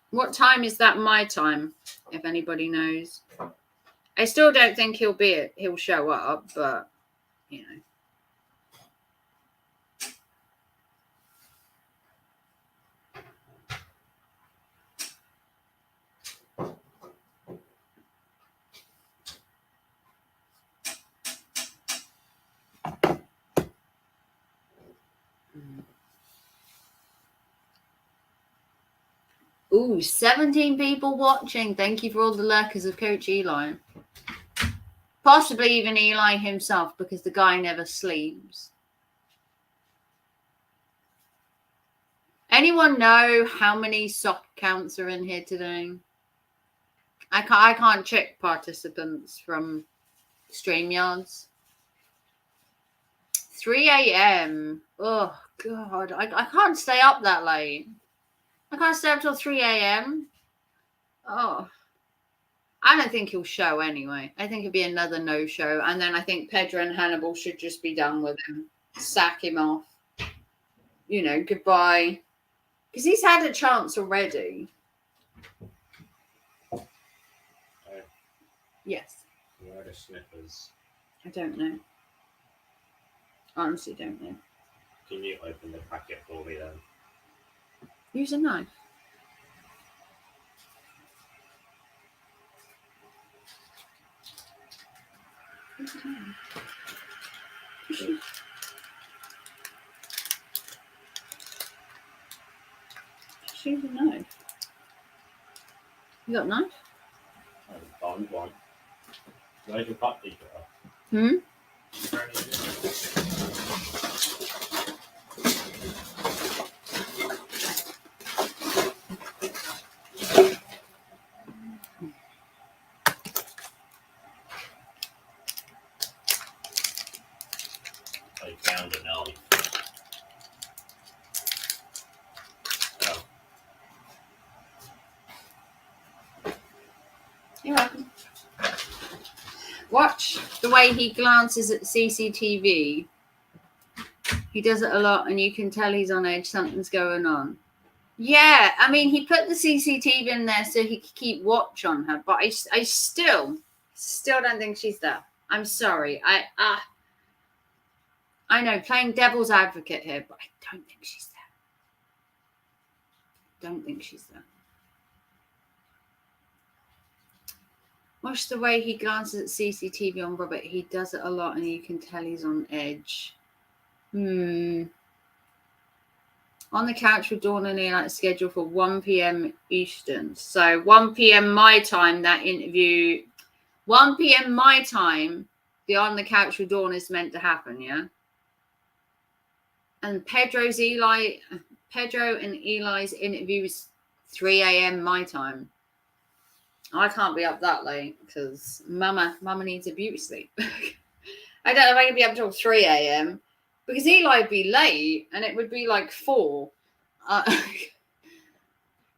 What time is that my time, if anybody knows? I still don't think he'll show up, but, you know. Ooh, 17 people watching. Thank you for all the lurkers of Coach Eli. Possibly even Eli himself, because the guy never sleeps. Anyone know how many sock counts are in here today? I can't check participants from StreamYards. 3 a.m. Oh, God. I can't stay up that late. I can't stay up till 3 a.m. Oh. I don't think he'll show anyway. I think it'll be another no-show. And then I think Pedro and Hannibal should just be done with him. Sack him off. You know, goodbye. Because he's had a chance already. Yes. Where are the snippers? I don't know. Honestly, don't know. Can you open the packet for me then? Use a knife. Use a knife. Just use a knife. You got a knife? I found one. Where's your cut deeper? Hmm? I found a knife. Oh. You're welcome. Watch the way he glances at CCTV. He does it a lot, and you can tell he's on edge. Something's going on. Yeah, I mean, he put the CCTV in there so he could keep watch on her, but I still don't think she's there. I'm sorry. I know, playing devil's advocate here, but I don't think she's there. Don't think she's there. Watch the way he glances at CCTV on Robert. He does it a lot, and you can tell he's on edge. On the couch with Dawn and Ian, scheduled for 1 p.m. Eastern. So 1 p.m. my time, that interview. 1 p.m. my time, the On the Couch with Dawn is meant to happen, yeah? And Pedro and Eli's interview is 3 a.m. my time. I can't be up that late because Mama needs a beauty sleep. I don't know if I can be up till 3 a.m. because Eli would be late and it would be like 4.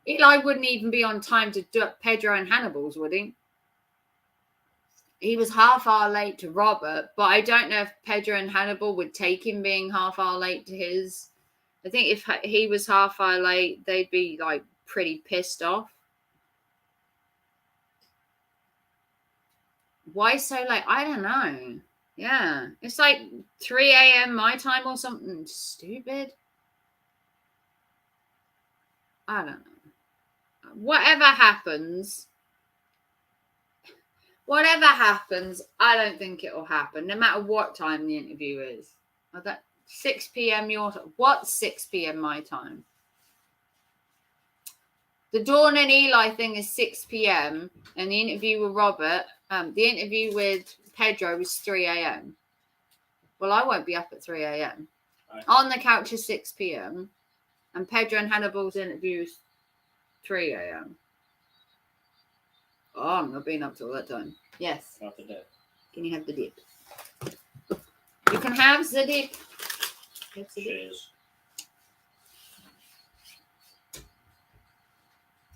Eli wouldn't even be on time to do Pedro and Hannibal's, would he? He was half hour late to Robert, but I don't know if Pedro and Hannibal would take him being half hour late to his. I think if he was half hour late, they'd be like pretty pissed off. Why so late? I don't know. Yeah. It's like 3 a.m. my time or something stupid. I don't know. Whatever happens, I don't think it will happen, no matter what time the interview is. That 6 p.m. your time. What's 6 p.m. my time? The Dawn and Eli thing is 6 p.m. and the interview with Robert, the interview with Pedro is 3 a.m. Well, I won't be up at 3 a.m. Right. On the Couch is 6 p.m. and Pedro and Hannibal's interview is 3 a.m. Oh, I'm not being up till that time. Yes. Have the dip. Can you have the dip? You can have the dip. Cheers.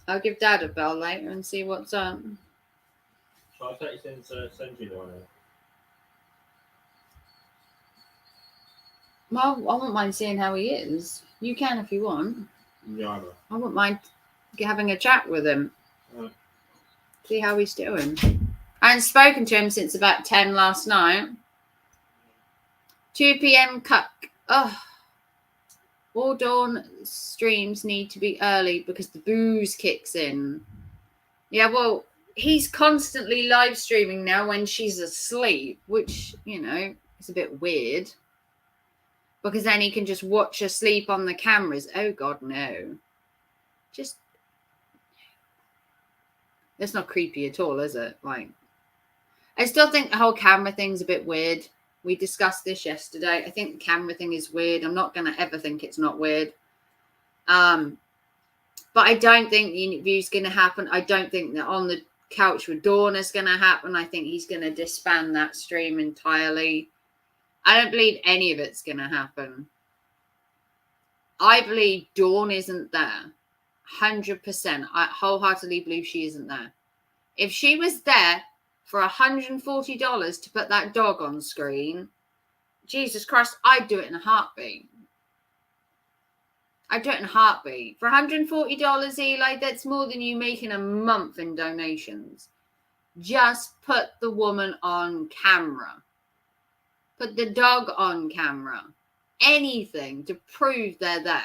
I'll give Dad a bell later and see what's up. Shall I take you to send you the one? Well, I wouldn't mind seeing how he is. You can if you want. Yeah, I wouldn't mind having a chat with him. Right. See how he's doing. I haven't spoken to him since about 10 last night. 2 p.m. cuck. Oh. All Dawn streams need to be early because the booze kicks in. Yeah, well, he's constantly live streaming now when she's asleep, which, you know, is a bit weird. Because then he can just watch her sleep on the cameras. Oh, God, no. Just It's not creepy at all, is it? Like, I still think the whole camera thing's a bit weird. We discussed this yesterday. I think the camera thing is weird. I'm not going to ever think it's not weird. But I don't think the interview's going to happen. I don't think that On the Couch with Dawn is going to happen. I think he's going to disband that stream entirely. I don't believe any of it's going to happen. I believe Dawn isn't there. 100%. I wholeheartedly believe she isn't there. If she was there for $140 to put that dog on screen, Jesus Christ, I'd do it in a heartbeat. I'd do it in a heartbeat. For $140, Eli, that's more than you make in a month in donations. Just put the woman on camera. Put the dog on camera. Anything to prove they're there.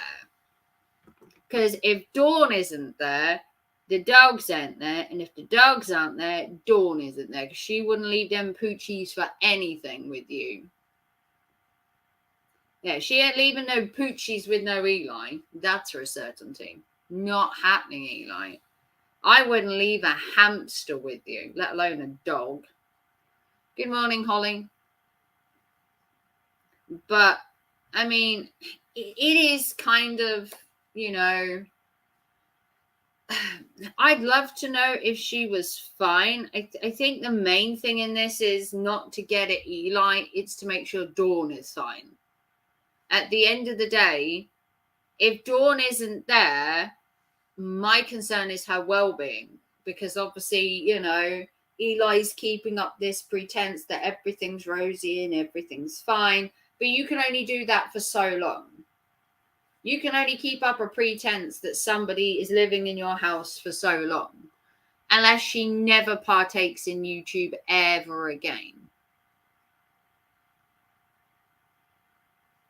Because if Dawn isn't there, the dogs aren't there. And if the dogs aren't there, Dawn isn't there. Because she wouldn't leave them poochies for anything with you. Yeah, she ain't leaving no poochies with no Eli. That's for a certainty. Not happening, Eli. I wouldn't leave a hamster with you, let alone a dog. Good morning, Holly. But, I mean, it is kind of, you know, I'd love to know if she was fine. I think the main thing in this is not to get at Eli. It's to make sure Dawn is fine. At the end of the day, if Dawn isn't there, my concern is her well-being. Because obviously, you know, Eli's keeping up this pretense that everything's rosy and everything's fine. But you can only do that for so long. You can only keep up a pretense that somebody is living in your house for so long. Unless she never partakes in YouTube ever again.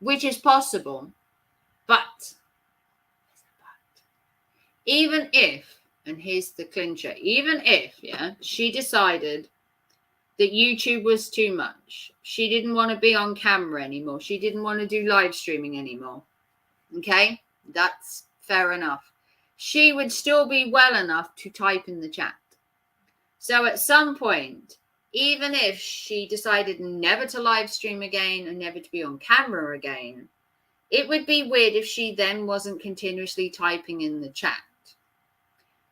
Which is possible. But even if, and here's the clincher, even if, she decided that YouTube was too much. She didn't want to be on camera anymore. She didn't want to do live streaming anymore. Okay? That's fair enough. She would still be well enough to type in the chat. So at some point, even if she decided never to live stream again and never to be on camera again, it would be weird if she then wasn't continuously typing in the chat.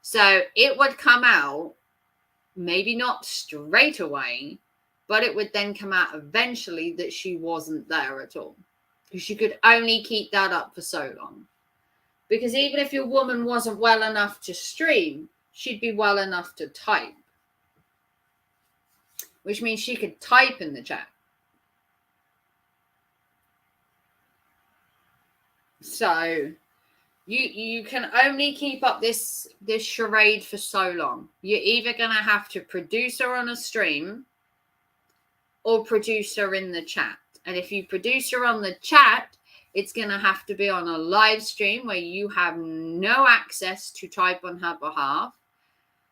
So it would come out, maybe not straight away, but it would then come out eventually that she wasn't there at all. Because you could only keep that up for so long. Because even if your woman wasn't well enough to stream, she'd be well enough to type. Which means she could type in the chat. So you can only keep up this charade for so long. You're either going to have to produce her on a stream or produce her in the chat. And if you produce her on the chat, it's going to have to be on a live stream where you have no access to type on her behalf.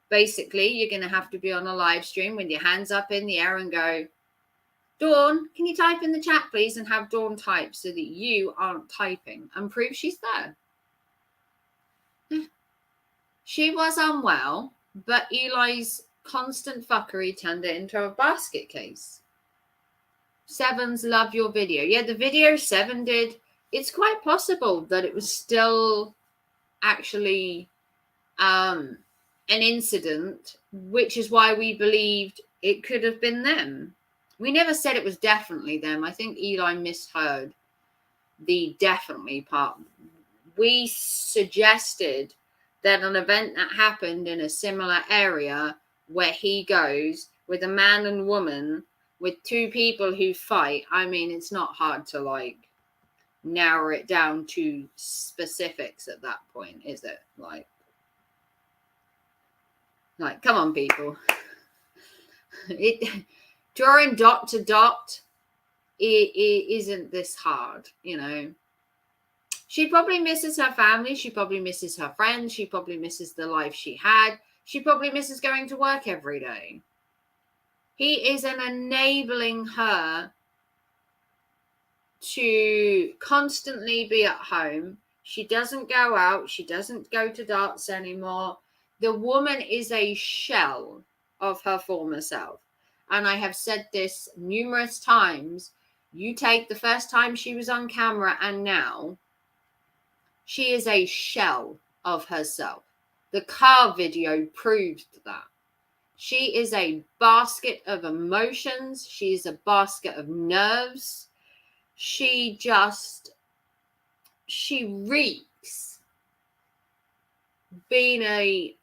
Basically, you're going to have to be on a live stream with your hands up in the air and go, Dawn, can you type in the chat, please? And have Dawn type so that you aren't typing and prove she's there. She was unwell, but Eli's constant fuckery turned it into a basket case. Sevens, love your video. Yeah, the video Seven did. It's quite possible that it was still actually an incident, which is why we believed it could have been them. We never said it was definitely them. I think Eli misheard the definitely part. We suggested that an event that happened in a similar area where he goes with a man and woman with two people who fight. I mean, it's not hard to like narrow it down to specifics at that point, is it? Like come on, people. Drawing dot to dot, it isn't this hard, you know. She probably misses her family. She probably misses her friends. She probably misses the life she had. She probably misses going to work every day. He isn't enabling her to constantly be at home. She doesn't go out. She doesn't go to darts anymore. The woman is a shell of her former self. And I have said this numerous times. You take the first time she was on camera and now, she is a shell of herself. The car video proved that. She is a basket of emotions. She is a basket of nerves. She reeks being a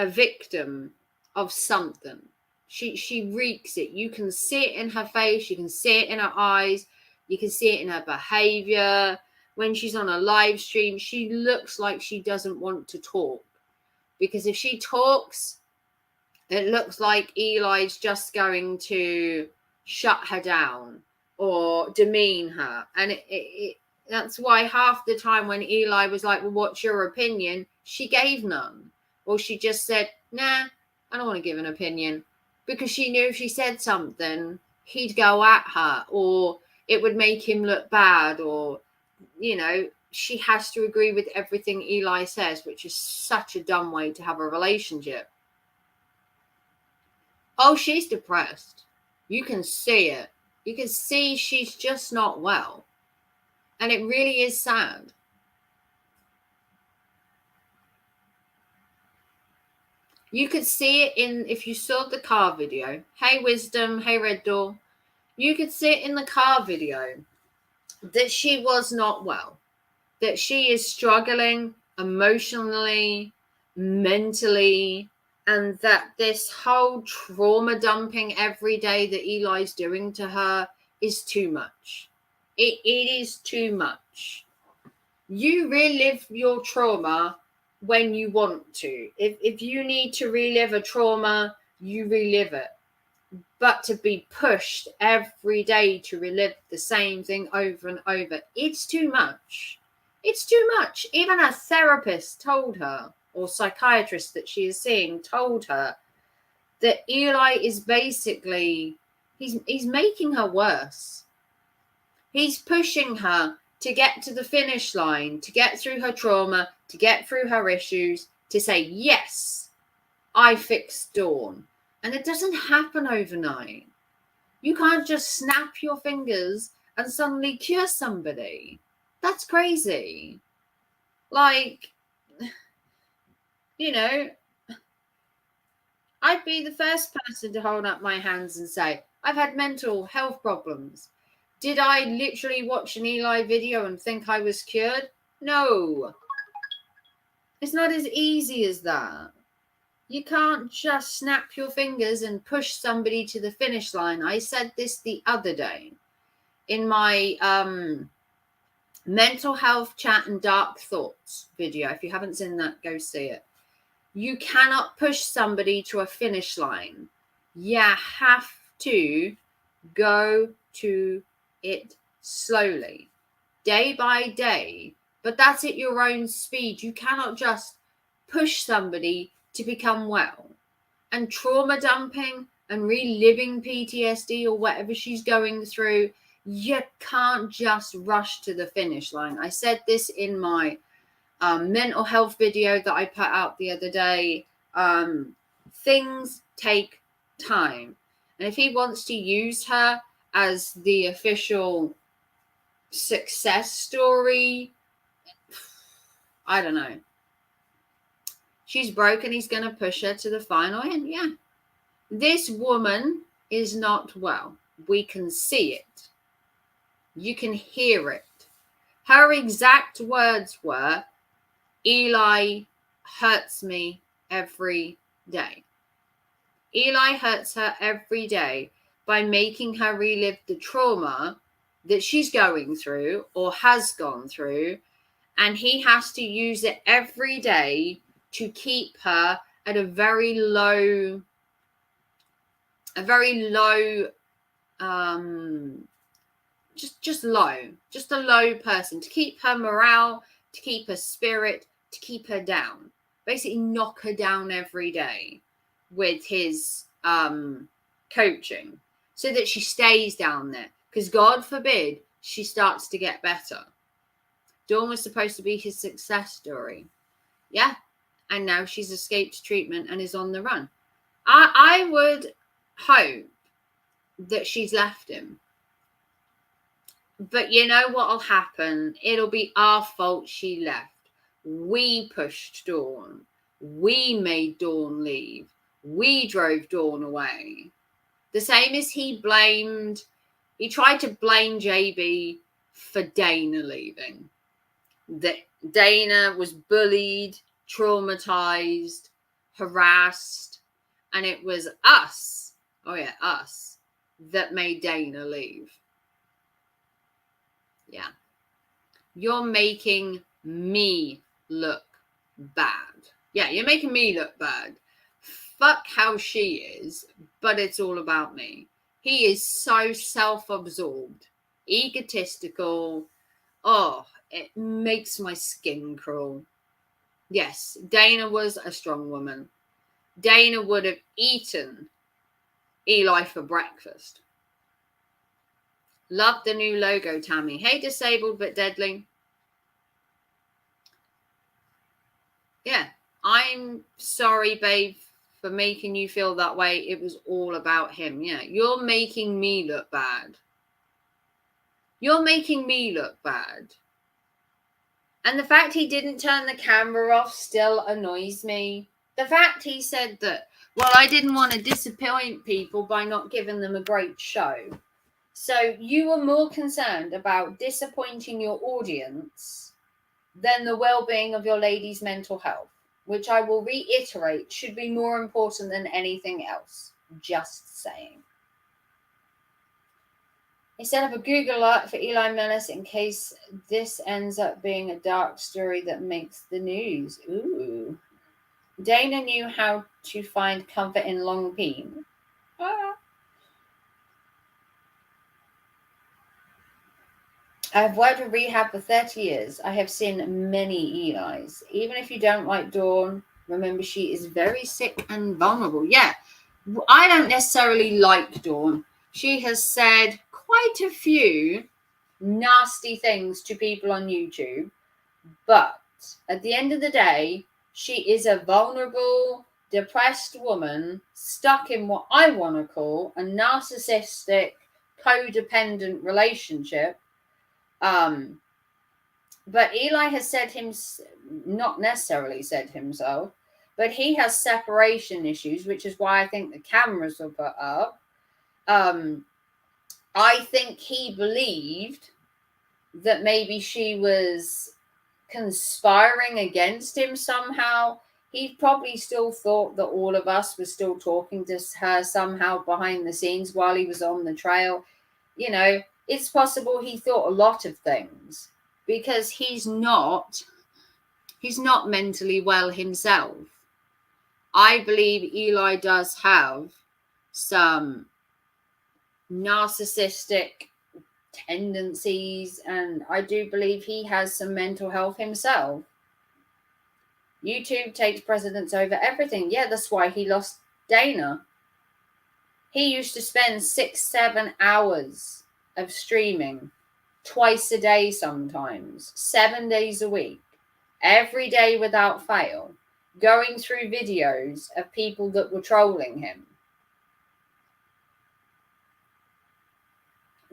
victim of something. She reeks it. You can see it in her face. You can see it in her eyes. You can see it in her behavior. When she's on a live stream, she looks like she doesn't want to talk. Because if she talks, it looks like Eli's just going to shut her down or demean her. And that's why half the time when Eli was like, well, what's your opinion? She gave none. Or she just said, nah, I don't want to give an opinion. Because she knew if she said something, he'd go at her or it would make him look bad. Or, you know, she has to agree with everything Eli says, which is such a dumb way to have a relationship. Oh, she's depressed. You can see it. You can see she's just not well. And it really is sad. You could see it if you saw the car video. Hey, Wisdom. Hey, Red Door. You could see it in the car video that she was not well. That she is struggling emotionally, mentally, and that this whole trauma dumping every day that Eli's doing to her is too much. It is too much. You relive your trauma when you want to. If you need to relive a trauma, you relive it. But to be pushed every day to relive the same thing over and over, it's too much. It's too much. Even a therapist told her, or psychiatrist that she is seeing told her, that Eli is basically, he's making her worse. He's pushing her to get to the finish line, to get through her trauma, to get through her issues, to say, yes, I fixed Dawn. And it doesn't happen overnight. You can't just snap your fingers and suddenly cure somebody. That's crazy. Like, you know, I'd be the first person to hold up my hands and say, I've had mental health problems. Did I literally watch an Eli video and think I was cured? No. It's not as easy as that. You can't just snap your fingers and push somebody to the finish line. I said this the other day in my mental health chat and dark thoughts video. If you haven't seen that, go see it. You cannot push somebody to a finish line. You have to go to it slowly, day by day. But that's at your own speed. You cannot just push somebody to become well. And trauma dumping and reliving PTSD or whatever she's going through, you can't just rush to the finish line. I said this in my mental health video that I put out the other day. Things take time. And if he wants to use her as the official success story, I don't know. She's broken. He's going to push her to the final end. Yeah. This woman is not well. We can see it. You can hear it. Her exact words were, Eli hurts me every day. Eli hurts her every day by making her relive the trauma that she's going through or has gone through. And he has to use it every day to keep her at a very low, just a low person, to keep her morale, to keep her spirit, to keep her down, basically knock her down every day with his coaching so that she stays down there, because God forbid she starts to get better. Dawn was supposed to be his success story. Yeah. and now she's escaped treatment and is on the run. I would hope that she's left him. But you know what'll happen? It'll be our fault she left. We pushed Dawn. We made Dawn leave. We drove Dawn away. The same as he tried to blame JB for Dana leaving. That Dana was bullied, traumatized, harassed, and it was us, that made Dana leave. Yeah. You're making me look bad. Yeah, you're making me look bad. Fuck how she is, but it's all about me. He is so self-absorbed, egotistical. Oh, it makes my skin crawl. Yes, Dana was a strong woman. Dana would have eaten Eli for breakfast. Love the new logo, Tammy. Hey, disabled but deadly. Yeah, I'm sorry, babe, for making you feel that way. It was all about him. Yeah, you're making me look bad. You're making me look bad. And the fact he didn't turn the camera off still annoys me. The fact he said that, well, I didn't want to disappoint people by not giving them a great show. So you were more concerned about disappointing your audience than the well-being of your lady's mental health, which I will reiterate should be more important than anything else. Just saying. He set up a Google alert for Eli Menace in case this ends up being a dark story that makes the news. Ooh. Dana knew how to find comfort in long peen. I've worked with rehab for 30 years. I have seen many Elis. Even if you don't like Dawn, remember she is very sick and vulnerable. Yeah, I don't necessarily like Dawn. She has said quite a few nasty things to people on YouTube. But at the end of the day, she is a vulnerable, depressed woman stuck in what I want to call a narcissistic, codependent relationship. But Eli has said not necessarily said himself, but he has separation issues, which is why I think the cameras were put up. I think he believed that maybe she was conspiring against him somehow. He probably still thought that all of us were still talking to her somehow behind the scenes while he was on the trail. You know, it's possible he thought a lot of things because he's not mentally well himself. I believe Eli does have some narcissistic tendencies, and I do believe he has some mental health himself. YouTube takes precedence over everything. Yeah, that's why he lost Dana. He used to spend 6-7 hours of streaming twice a day, sometimes 7 days a week, every day without fail, going through videos of people that were trolling him.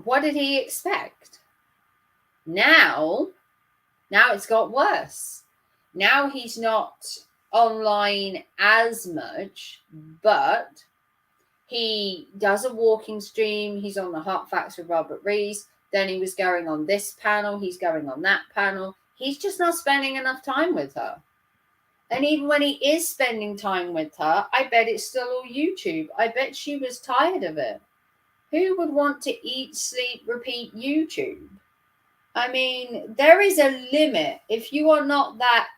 What did he expect? Now it's got worse. Now he's not online as much, but he does a walking stream. He's on the Hot Facts with Robert Rees. Then he was going on this panel. He's going on that panel. He's just not spending enough time with her. And even when he is spending time with her, I bet it's still all YouTube. I bet she was tired of it. Who would want to eat, sleep, repeat YouTube? I mean, there is a limit. If you are not that,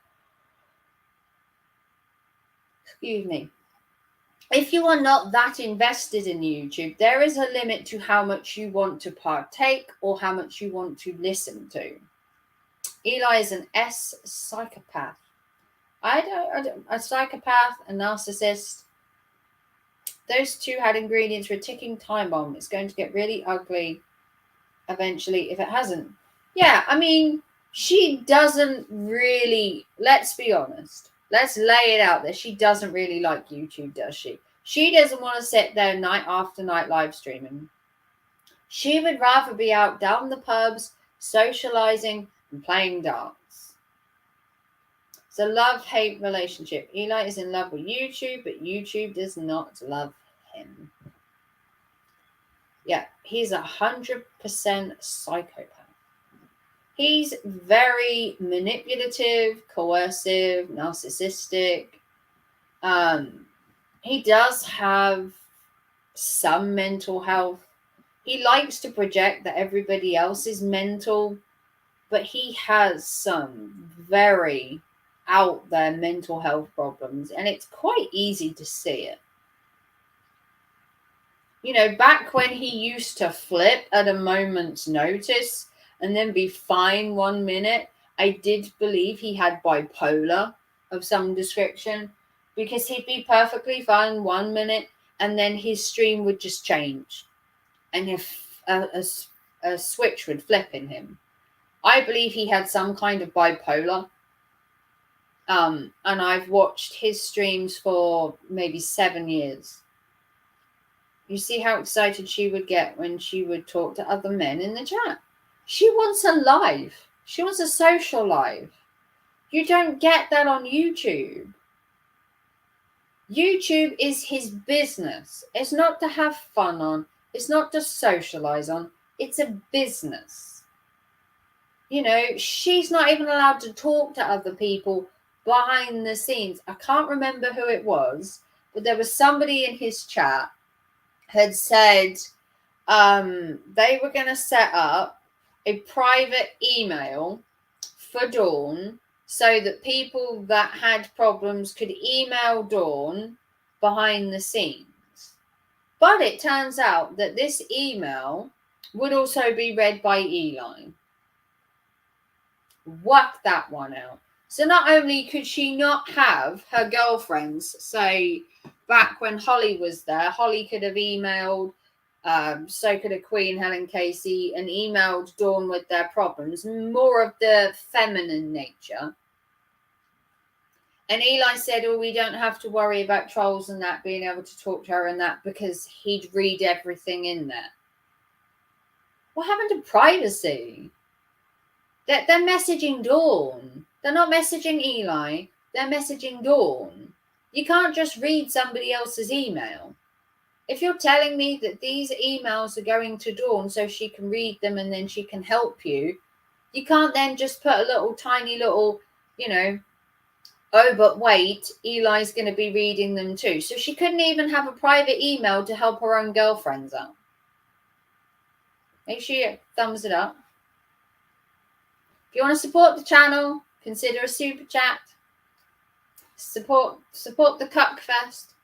if you are not that invested in YouTube, there is a limit to how much you want to partake or how much you want to listen to. Eli is an S psychopath. A psychopath, a narcissist. Those two had ingredients for a ticking time bomb. It's going to get really ugly eventually if it hasn't. Yeah, I mean, she doesn't really, let's be honest. Let's lay it out there. She doesn't really like YouTube, does she? She doesn't want to sit there night after night live streaming. She would rather be out down the pubs, socializing and playing darts. It's a love-hate relationship. Eli is in love with YouTube, but YouTube does not love him. Yeah, he's 100% psychopath. He's very manipulative, coercive, narcissistic. He does have some mental health. He likes to project that everybody else is mental, but he has some very out there mental health problems, and it's quite easy to see it. You know, back when he used to flip at a moment's notice and then be fine 1 minute, I did believe he had bipolar of some description, because he'd be perfectly fine 1 minute and then his stream would just change and if a switch would flip in him. I believe he had some kind of bipolar. And I've watched his streams for maybe 7 years. You see how excited she would get when she would talk to other men in the chat. She wants a life. She wants a social life. You don't get that on YouTube. YouTube is his business. It's not to have fun on. It's not to socialize on. It's a business. You know, she's not even allowed to talk to other people behind the scenes. I can't remember who it was, but there was somebody in his chat had said they were going to set up a private email for Dawn so that people that had problems could email Dawn behind the scenes. But it turns out that this email would also be read by Eli. Work that one out. So not only could she not have her girlfriends say, back when Holly was there, Holly could have emailed, so could have Queen Helen Casey, and emailed Dawn with their problems, more of the feminine nature. And Eli said, oh, we don't have to worry about trolls and that, being able to talk to her and that, because he'd read everything in there. What happened to privacy? They're messaging Dawn. They're not messaging Eli. They're messaging Dawn. You can't just read somebody else's email. If you're telling me that these emails are going to Dawn so she can read them and then she can help you, you can't then just put a little tiny little, you know, oh, but wait, Eli's going to be reading them too. So she couldn't even have a private email to help her own girlfriends out. Make sure you thumbs it up. If you want to support the channel, consider a super chat. Support the Cuck Fest.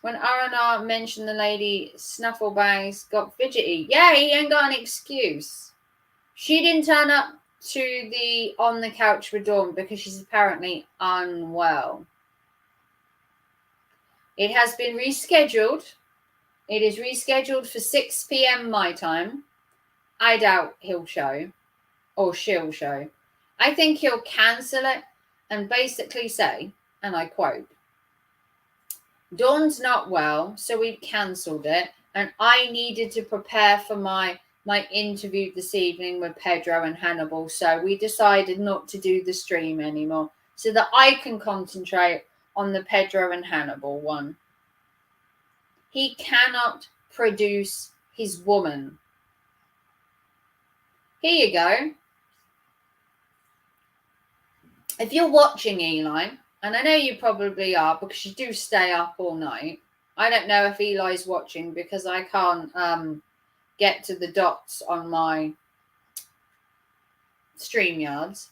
When R&R mentioned the lady Snufflebangs got fidgety. Yeah, he ain't got an excuse. She didn't turn up to the On the Couch with Dawn because she's apparently unwell. It has been rescheduled. It is rescheduled for 6 p.m. my time. I doubt he'll show. Or she'll show. I think he'll cancel it and basically say, and I quote, Dawn's not well, so we've cancelled it, and I needed to prepare for my interview this evening with Pedro and Hannibal, so we decided not to do the stream anymore so that I can concentrate on the Pedro and Hannibal one. He cannot produce his woman. Here you go. If you're watching, Eli, and I know you probably are because you do stay up all night. I don't know if Eli's watching because I can't get to the dots on my StreamYards.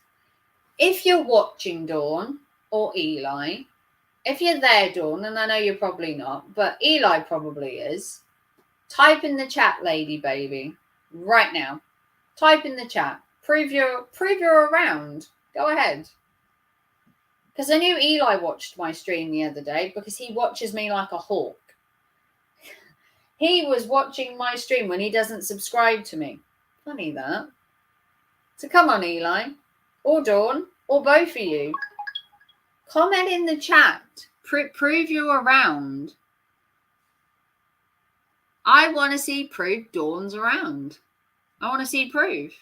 If you're watching, Dawn or Eli, if you're there, Dawn, and I know you're probably not, but Eli probably is, type in the chat, lady baby, right now. Type in the chat. Prove you're around. Go ahead. Because I knew Eli watched my stream the other day because he watches me like a hawk. He was watching my stream when he doesn't subscribe to me. Funny that. So come on, Eli. Or Dawn. Or both of you. Comment in the chat. Prove you're around. I want to see proof Dawn's around. I want to see proof.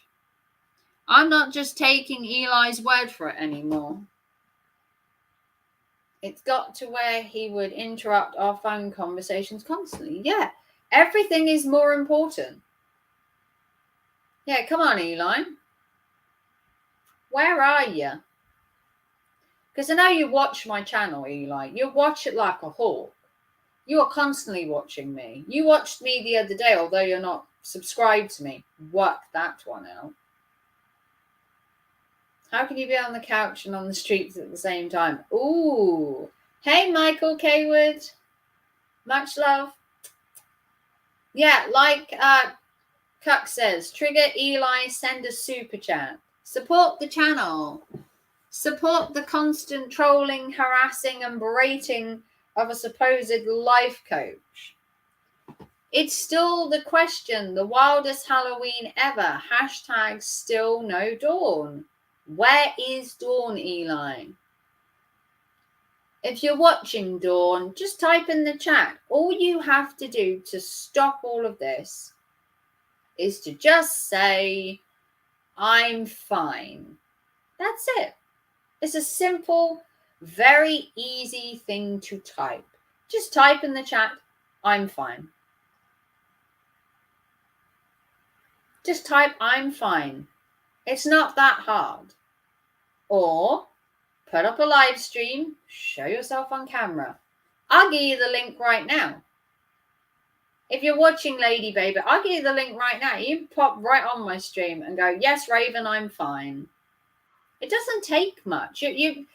I'm not just taking Eli's word for it anymore. It's got to where he would interrupt our phone conversations constantly. Yeah, everything is more important. Yeah, come on, Eli. Where are you? Because I know you watch my channel, Eli. You watch it like a hawk. You are constantly watching me. You watched me the other day, although you're not subscribed to me. Work that one out. How can you be on the couch and on the streets at the same time? Ooh. Hey, Michael Kaywood. Much love. Yeah, like Cuck says, trigger Eli, send a super chat. Support the channel. Support the constant trolling, harassing, and berating of a supposed life coach. It's still the question, the wildest Halloween ever. Hashtag still no Dawn. Where is Dawn, Eli? If you're watching Dawn, just type in the chat. All you have to do to stop all of this is to just say, I'm fine. That's it. It's a simple, very easy thing to type. Just type in the chat, I'm fine. Just type, I'm fine. It's not that hard. Or put up a live stream, show yourself on camera. I'll give you the link right now. If you're watching Lady Baby, I'll give you the link right now. You pop right on my stream and go, yes, Raven, I'm fine. It doesn't take much. You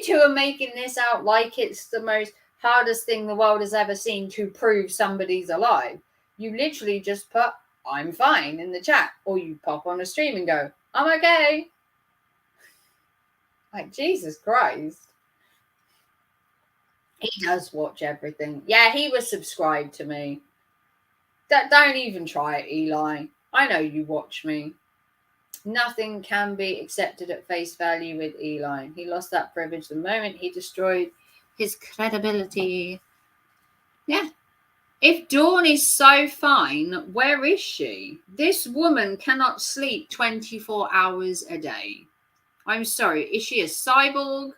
two are making this out like it's the most hardest thing the world has ever seen to prove somebody's alive. You literally just put, I'm fine in the chat. Or you pop on a stream and go, I'm okay. Like, Jesus Christ. He does watch everything. Yeah, he was subscribed to me. Don't even try it, Eli. I know you watch me. Nothing can be accepted at face value with Eli. He lost that privilege the moment he destroyed his credibility. Yeah. If Dawn is so fine, where is she? This woman cannot sleep 24 hours a day. I'm sorry. Is she a cyborg?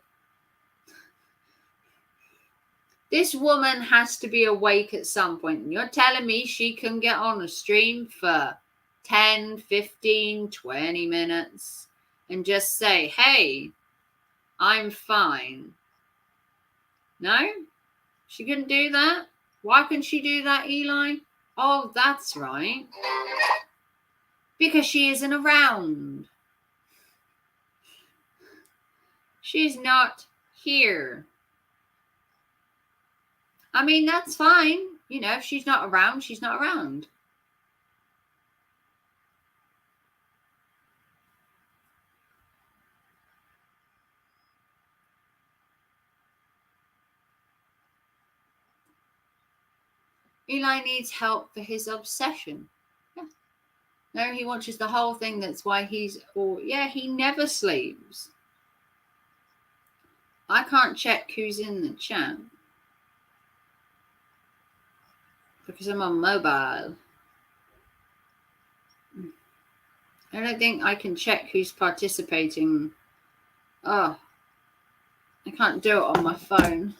This woman has to be awake at some point. And you're telling me she can get on a stream for 10, 15, 20 minutes and just say, hey, I'm fine. No? She couldn't do that? Why couldn't she do that, Eli? Oh, that's right. Because she isn't around. She's not here. I mean, that's fine. You know, if she's not around, she's not around. Eli needs help for his obsession. Yeah. No, he watches the whole thing. That's why he's, he never sleeps. I can't check who's in the chat because I'm on mobile. I don't think I can check who's participating. Oh, I can't do it on my phone.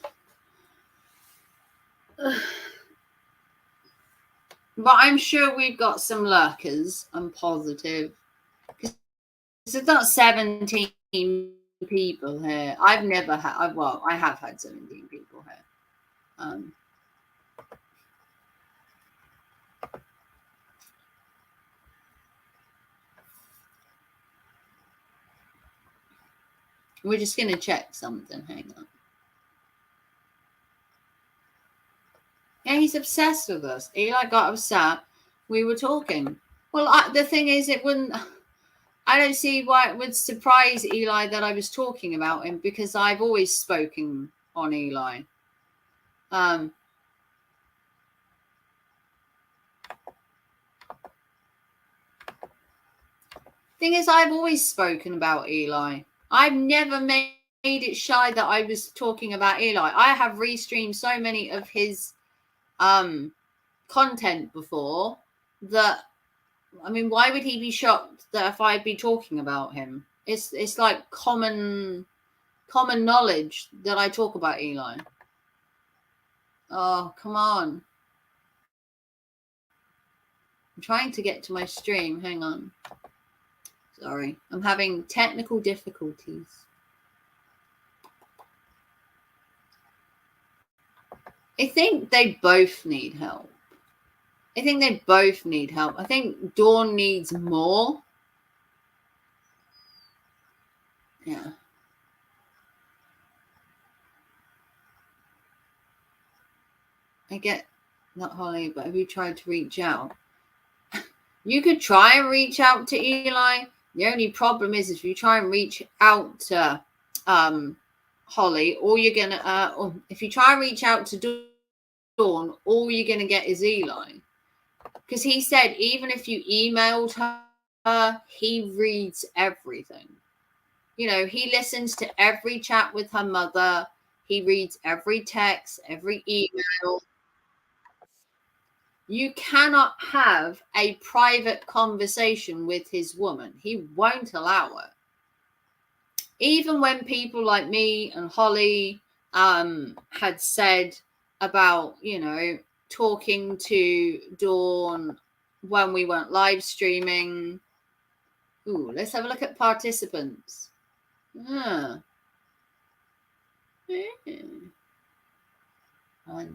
But I'm sure we've got some lurkers. I'm positive. Because there's not 17 people here. I've never had, well, I have had 17 people here. We're just going to check something. Hang on. Yeah, he's obsessed with us. Eli got upset. We were talking. Well, the thing is, it wouldn't... I don't see why it would surprise Eli that I was talking about him because I've always spoken on Eli. Thing is, I've always spoken about Eli. I've never made it shy that I was talking about Eli. I have restreamed so many of his content before that, I mean, why would he be shocked that if I'd be talking about him? It's like common knowledge that I talk about Eli. Oh, come on. I'm trying to get to my stream. Hang on. Sorry. I'm having technical difficulties. I think they both need help. I think Dawn needs more. Yeah. I get not Holly, but have you tried to reach out? You could try and reach out to Eli. The only problem is if you try and reach out to Holly, all you're gonna or if you try and reach out to Dawn, all you're gonna get is Eli. Because he said even if you emailed her, he reads everything. You know, he listens to every chat with her mother. He reads every text, every email. You cannot have a private conversation with his woman. He won't allow it. Even when people like me and Holly had said about, you know, talking to Dawn when we weren't live streaming. Ooh, let's have a look at participants. Ah. 1,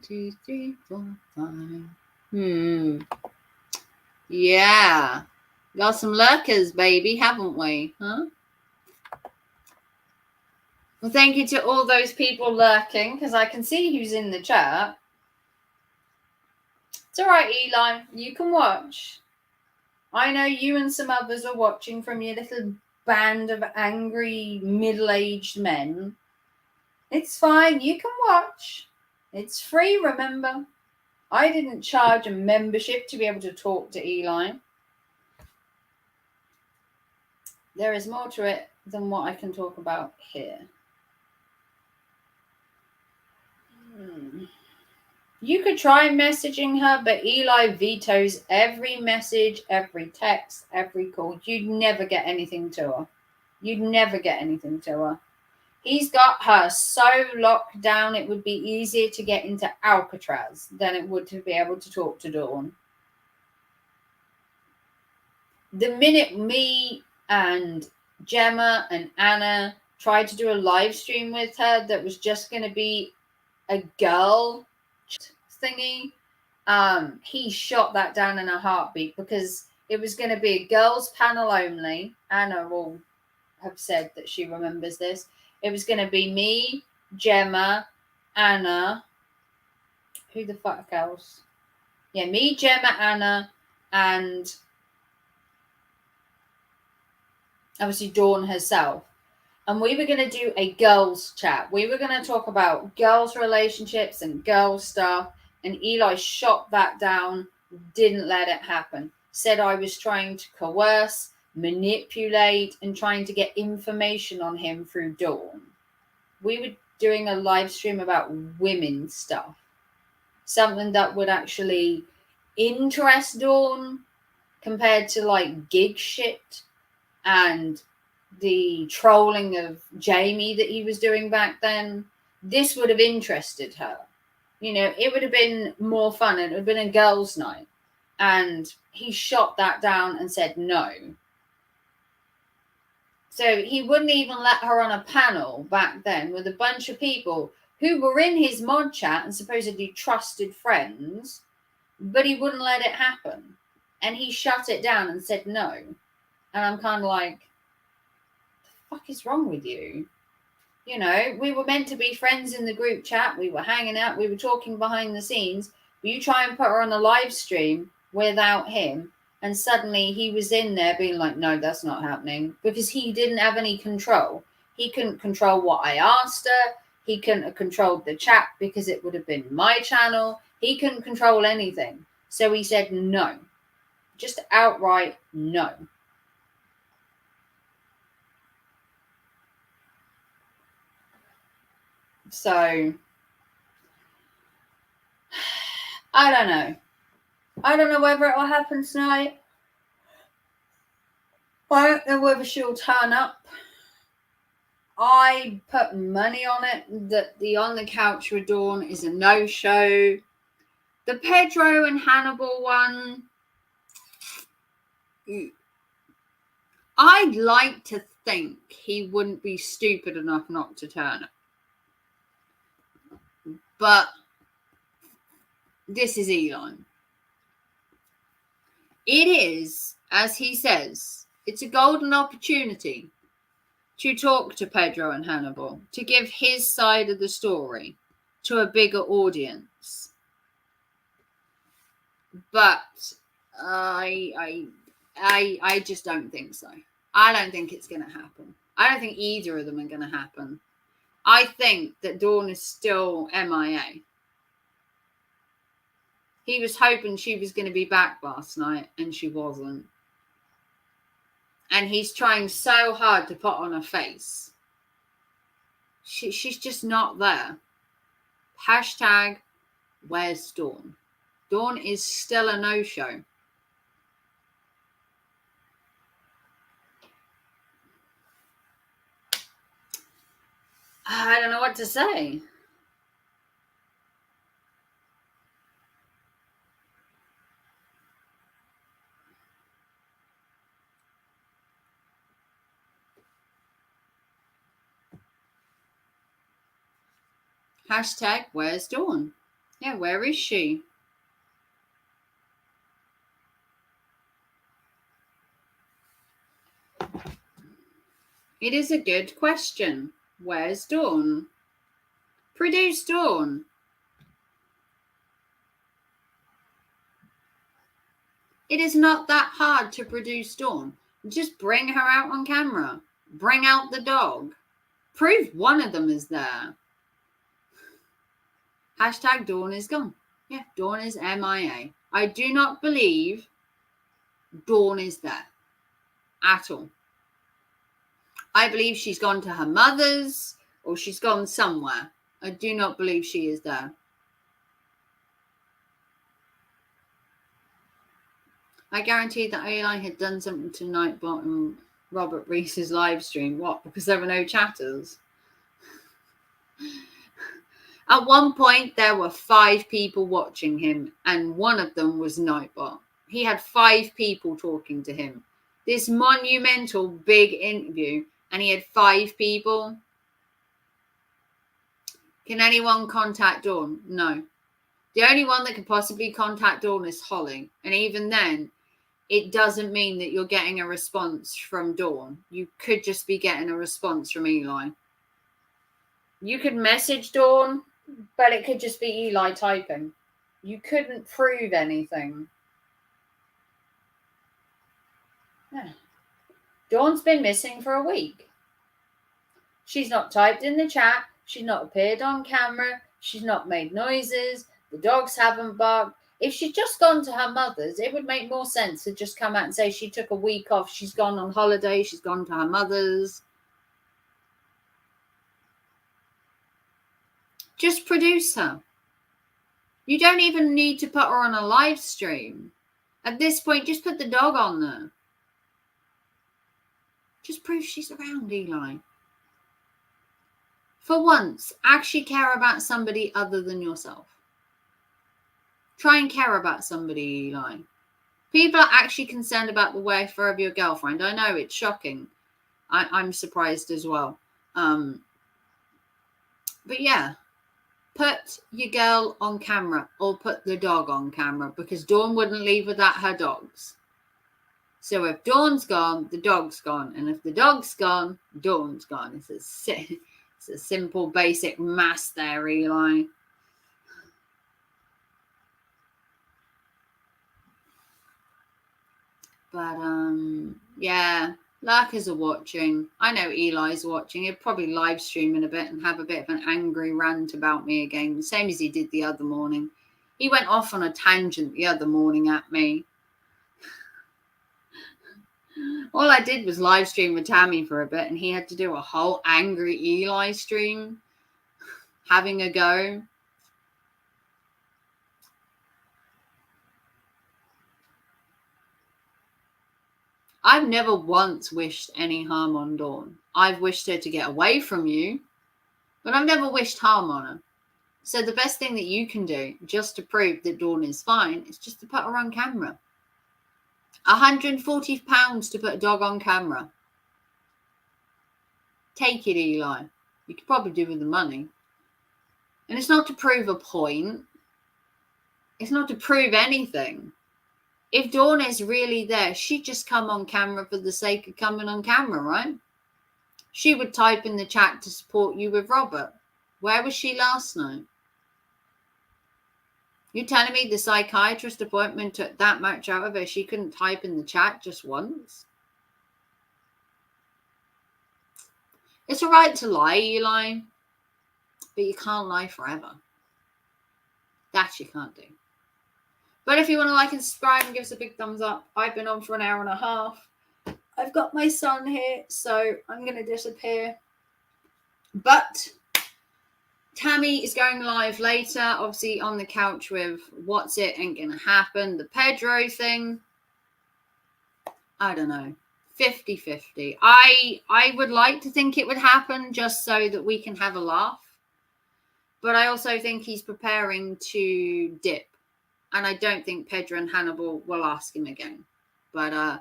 2, 3, 4, 5. Yeah. Got some lurkers, baby, haven't we? Huh? Well, thank you to all those people lurking, because I can see who's in the chat. It's all right, Eli. You can watch. I know you and some others are watching from your little band of angry middle-aged men. It's fine. You can watch. It's free, remember. I didn't charge a membership to be able to talk to Eli. There is more to it than what I can talk about here. You could try messaging her, but Eli vetoes every message, every text, every call. You'd never get anything to her. He's got her so locked down, it would be easier to get into Alcatraz than it would to be able to talk to Dawn. The minute me and Gemma and Anna tried to do a live stream with her that was just going to be a girl thingy, he shot that down in a heartbeat because it was going to be a girls panel only. Anna will have said that she remembers this. It was going to be me, Gemma, Anna. Who the fuck else? Yeah, me, Gemma, Anna, and obviously Dawn herself. And we were going to do a girls chat. We were going to talk about girls' relationships and girls' stuff. And Eli shot that down, didn't let it happen. Said I was trying to coerce, manipulate, and trying to get information on him through Dawn. We were doing a live stream about women's stuff. Something that would actually interest Dawn compared to like gig shit and the trolling of Jamie that he was doing back then. This would have interested her. You know, it would have been more fun. It would have been a girls' night. And he shot that down and said no. So he wouldn't even let her on a panel back then with a bunch of people who were in his mod chat and supposedly trusted friends, but he wouldn't let it happen. And he shut it down and said no. And I'm kind of like, the fuck is wrong with you? You know, we were meant to be friends in the group chat. We were hanging out. We were talking behind the scenes. But you try and put her on a live stream without him. And suddenly he was in there being like, no, that's not happening. Because he didn't have any control. He couldn't control what I asked her. He couldn't have controlled the chat because it would have been my channel. He couldn't control anything. So he said no. Just outright no. So I don't know. I don't know whether it will happen tonight. I don't know whether she'll turn up. I put money on it that the On the Couch with Dawn is a no-show. The Pedro and Hannibal one, I'd like to think he wouldn't be stupid enough not to turn up. But this is Elon. It is, as he says, it's a golden opportunity to talk to Pedro and Hannibal, to give his side of the story to a bigger audience. But I just don't think so. I don't think it's going to happen. I don't think either of them are going to happen. I think that Dawn is still MIA. He was hoping she was going to be back last night, and she wasn't. And he's trying so hard to put on a face. She's just not there. Hashtag, where's Dawn? Dawn is still a no-show. I don't know what to say. Hashtag, where's Dawn? Yeah, where is she? It is a good question. Where's Dawn? Produce Dawn. It is not that hard to produce Dawn. Just bring her out on camera. Bring out the dog. Prove one of them is there. Hashtag Dawn is gone. Yeah, Dawn is MIA. I do not believe Dawn is there at all. I believe she's gone to her mother's or she's gone somewhere. I do not believe she is there. I guaranteed that Eli had done something to Nightbot and Robert Reese's live stream. What? Because there were no chatters. At one point, there were 5 people watching him, and one of them was Nightbot. He had 5 people talking to him. This monumental big interview, and he had 5 people. Can anyone contact Dawn? No. The only one that could possibly contact Dawn is Holly. And even then, it doesn't mean that you're getting a response from Dawn. You could just be getting a response from Eli. You could message Dawn, but it could just be Eli typing. You couldn't prove anything. Yeah. Dawn's been missing for a week. She's not typed in the chat. She's not appeared on camera. She's not made noises. The dogs haven't barked. If she'd just gone to her mother's, it would make more sense to just come out and say she took a week off. She's gone on holiday. She's gone to her mother's. Just produce her. You don't even need to put her on a live stream. At this point, just put the dog on there. Just prove she's around, Eli. For once, actually care about somebody other than yourself. Try and care about somebody, Eli. People are actually concerned about the welfare of your girlfriend. I know, it's shocking. I'm surprised as well. But yeah, put your girl on camera or put the dog on camera, because Dawn wouldn't leave without her dogs. So if Dawn's gone, the dog's gone. And if the dog's gone, Dawn's gone. It's a simple, basic math there, Eli. But, yeah, lurkers are watching. I know Eli's watching. He'll probably live stream in a bit and have a bit of an angry rant about me again, the same as he did the other morning. He went off on a tangent the other morning at me. All I did was live stream with Tammy for a bit, and he had to do a whole angry Eli stream. having a go. I've never once wished any harm on Dawn. I've wished her to get away from you, but I've never wished harm on her. So the best thing that you can do, just to prove that Dawn is fine, is just to put her on camera. £140 to put a dog on camera. Take it, Eli. You could probably do with the money. And it's not to prove a point. It's not to prove anything. If Dawn is really there, she'd just come on camera for the sake of coming on camera, right? She would type in the chat to support you with Robert. Where was she last night? You're telling me the psychiatrist appointment took that much out of her? She couldn't type in the chat just once? It's all right to lie, Eli, but you can't lie forever. That you can't do. But if you want to like and subscribe and give us a big thumbs up, I've been on for an hour and a half. I've got my son here, so I'm going to disappear. But Tammy is going live later, obviously on the couch with What's It Ain't Gonna Happen, the Pedro thing. I don't know. 50-50. I would like to think it would happen just so that we can have a laugh. But I also think he's preparing to dip. And I don't think Pedro and Hannibal will ask him again. But if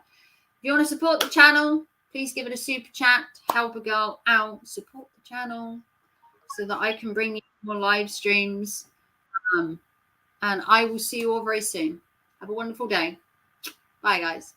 you want to support the channel, please give it a super chat. Help a girl out. Support the channel so that I can bring you more live streams. And I will see you all very soon. Have a wonderful day. Bye, guys.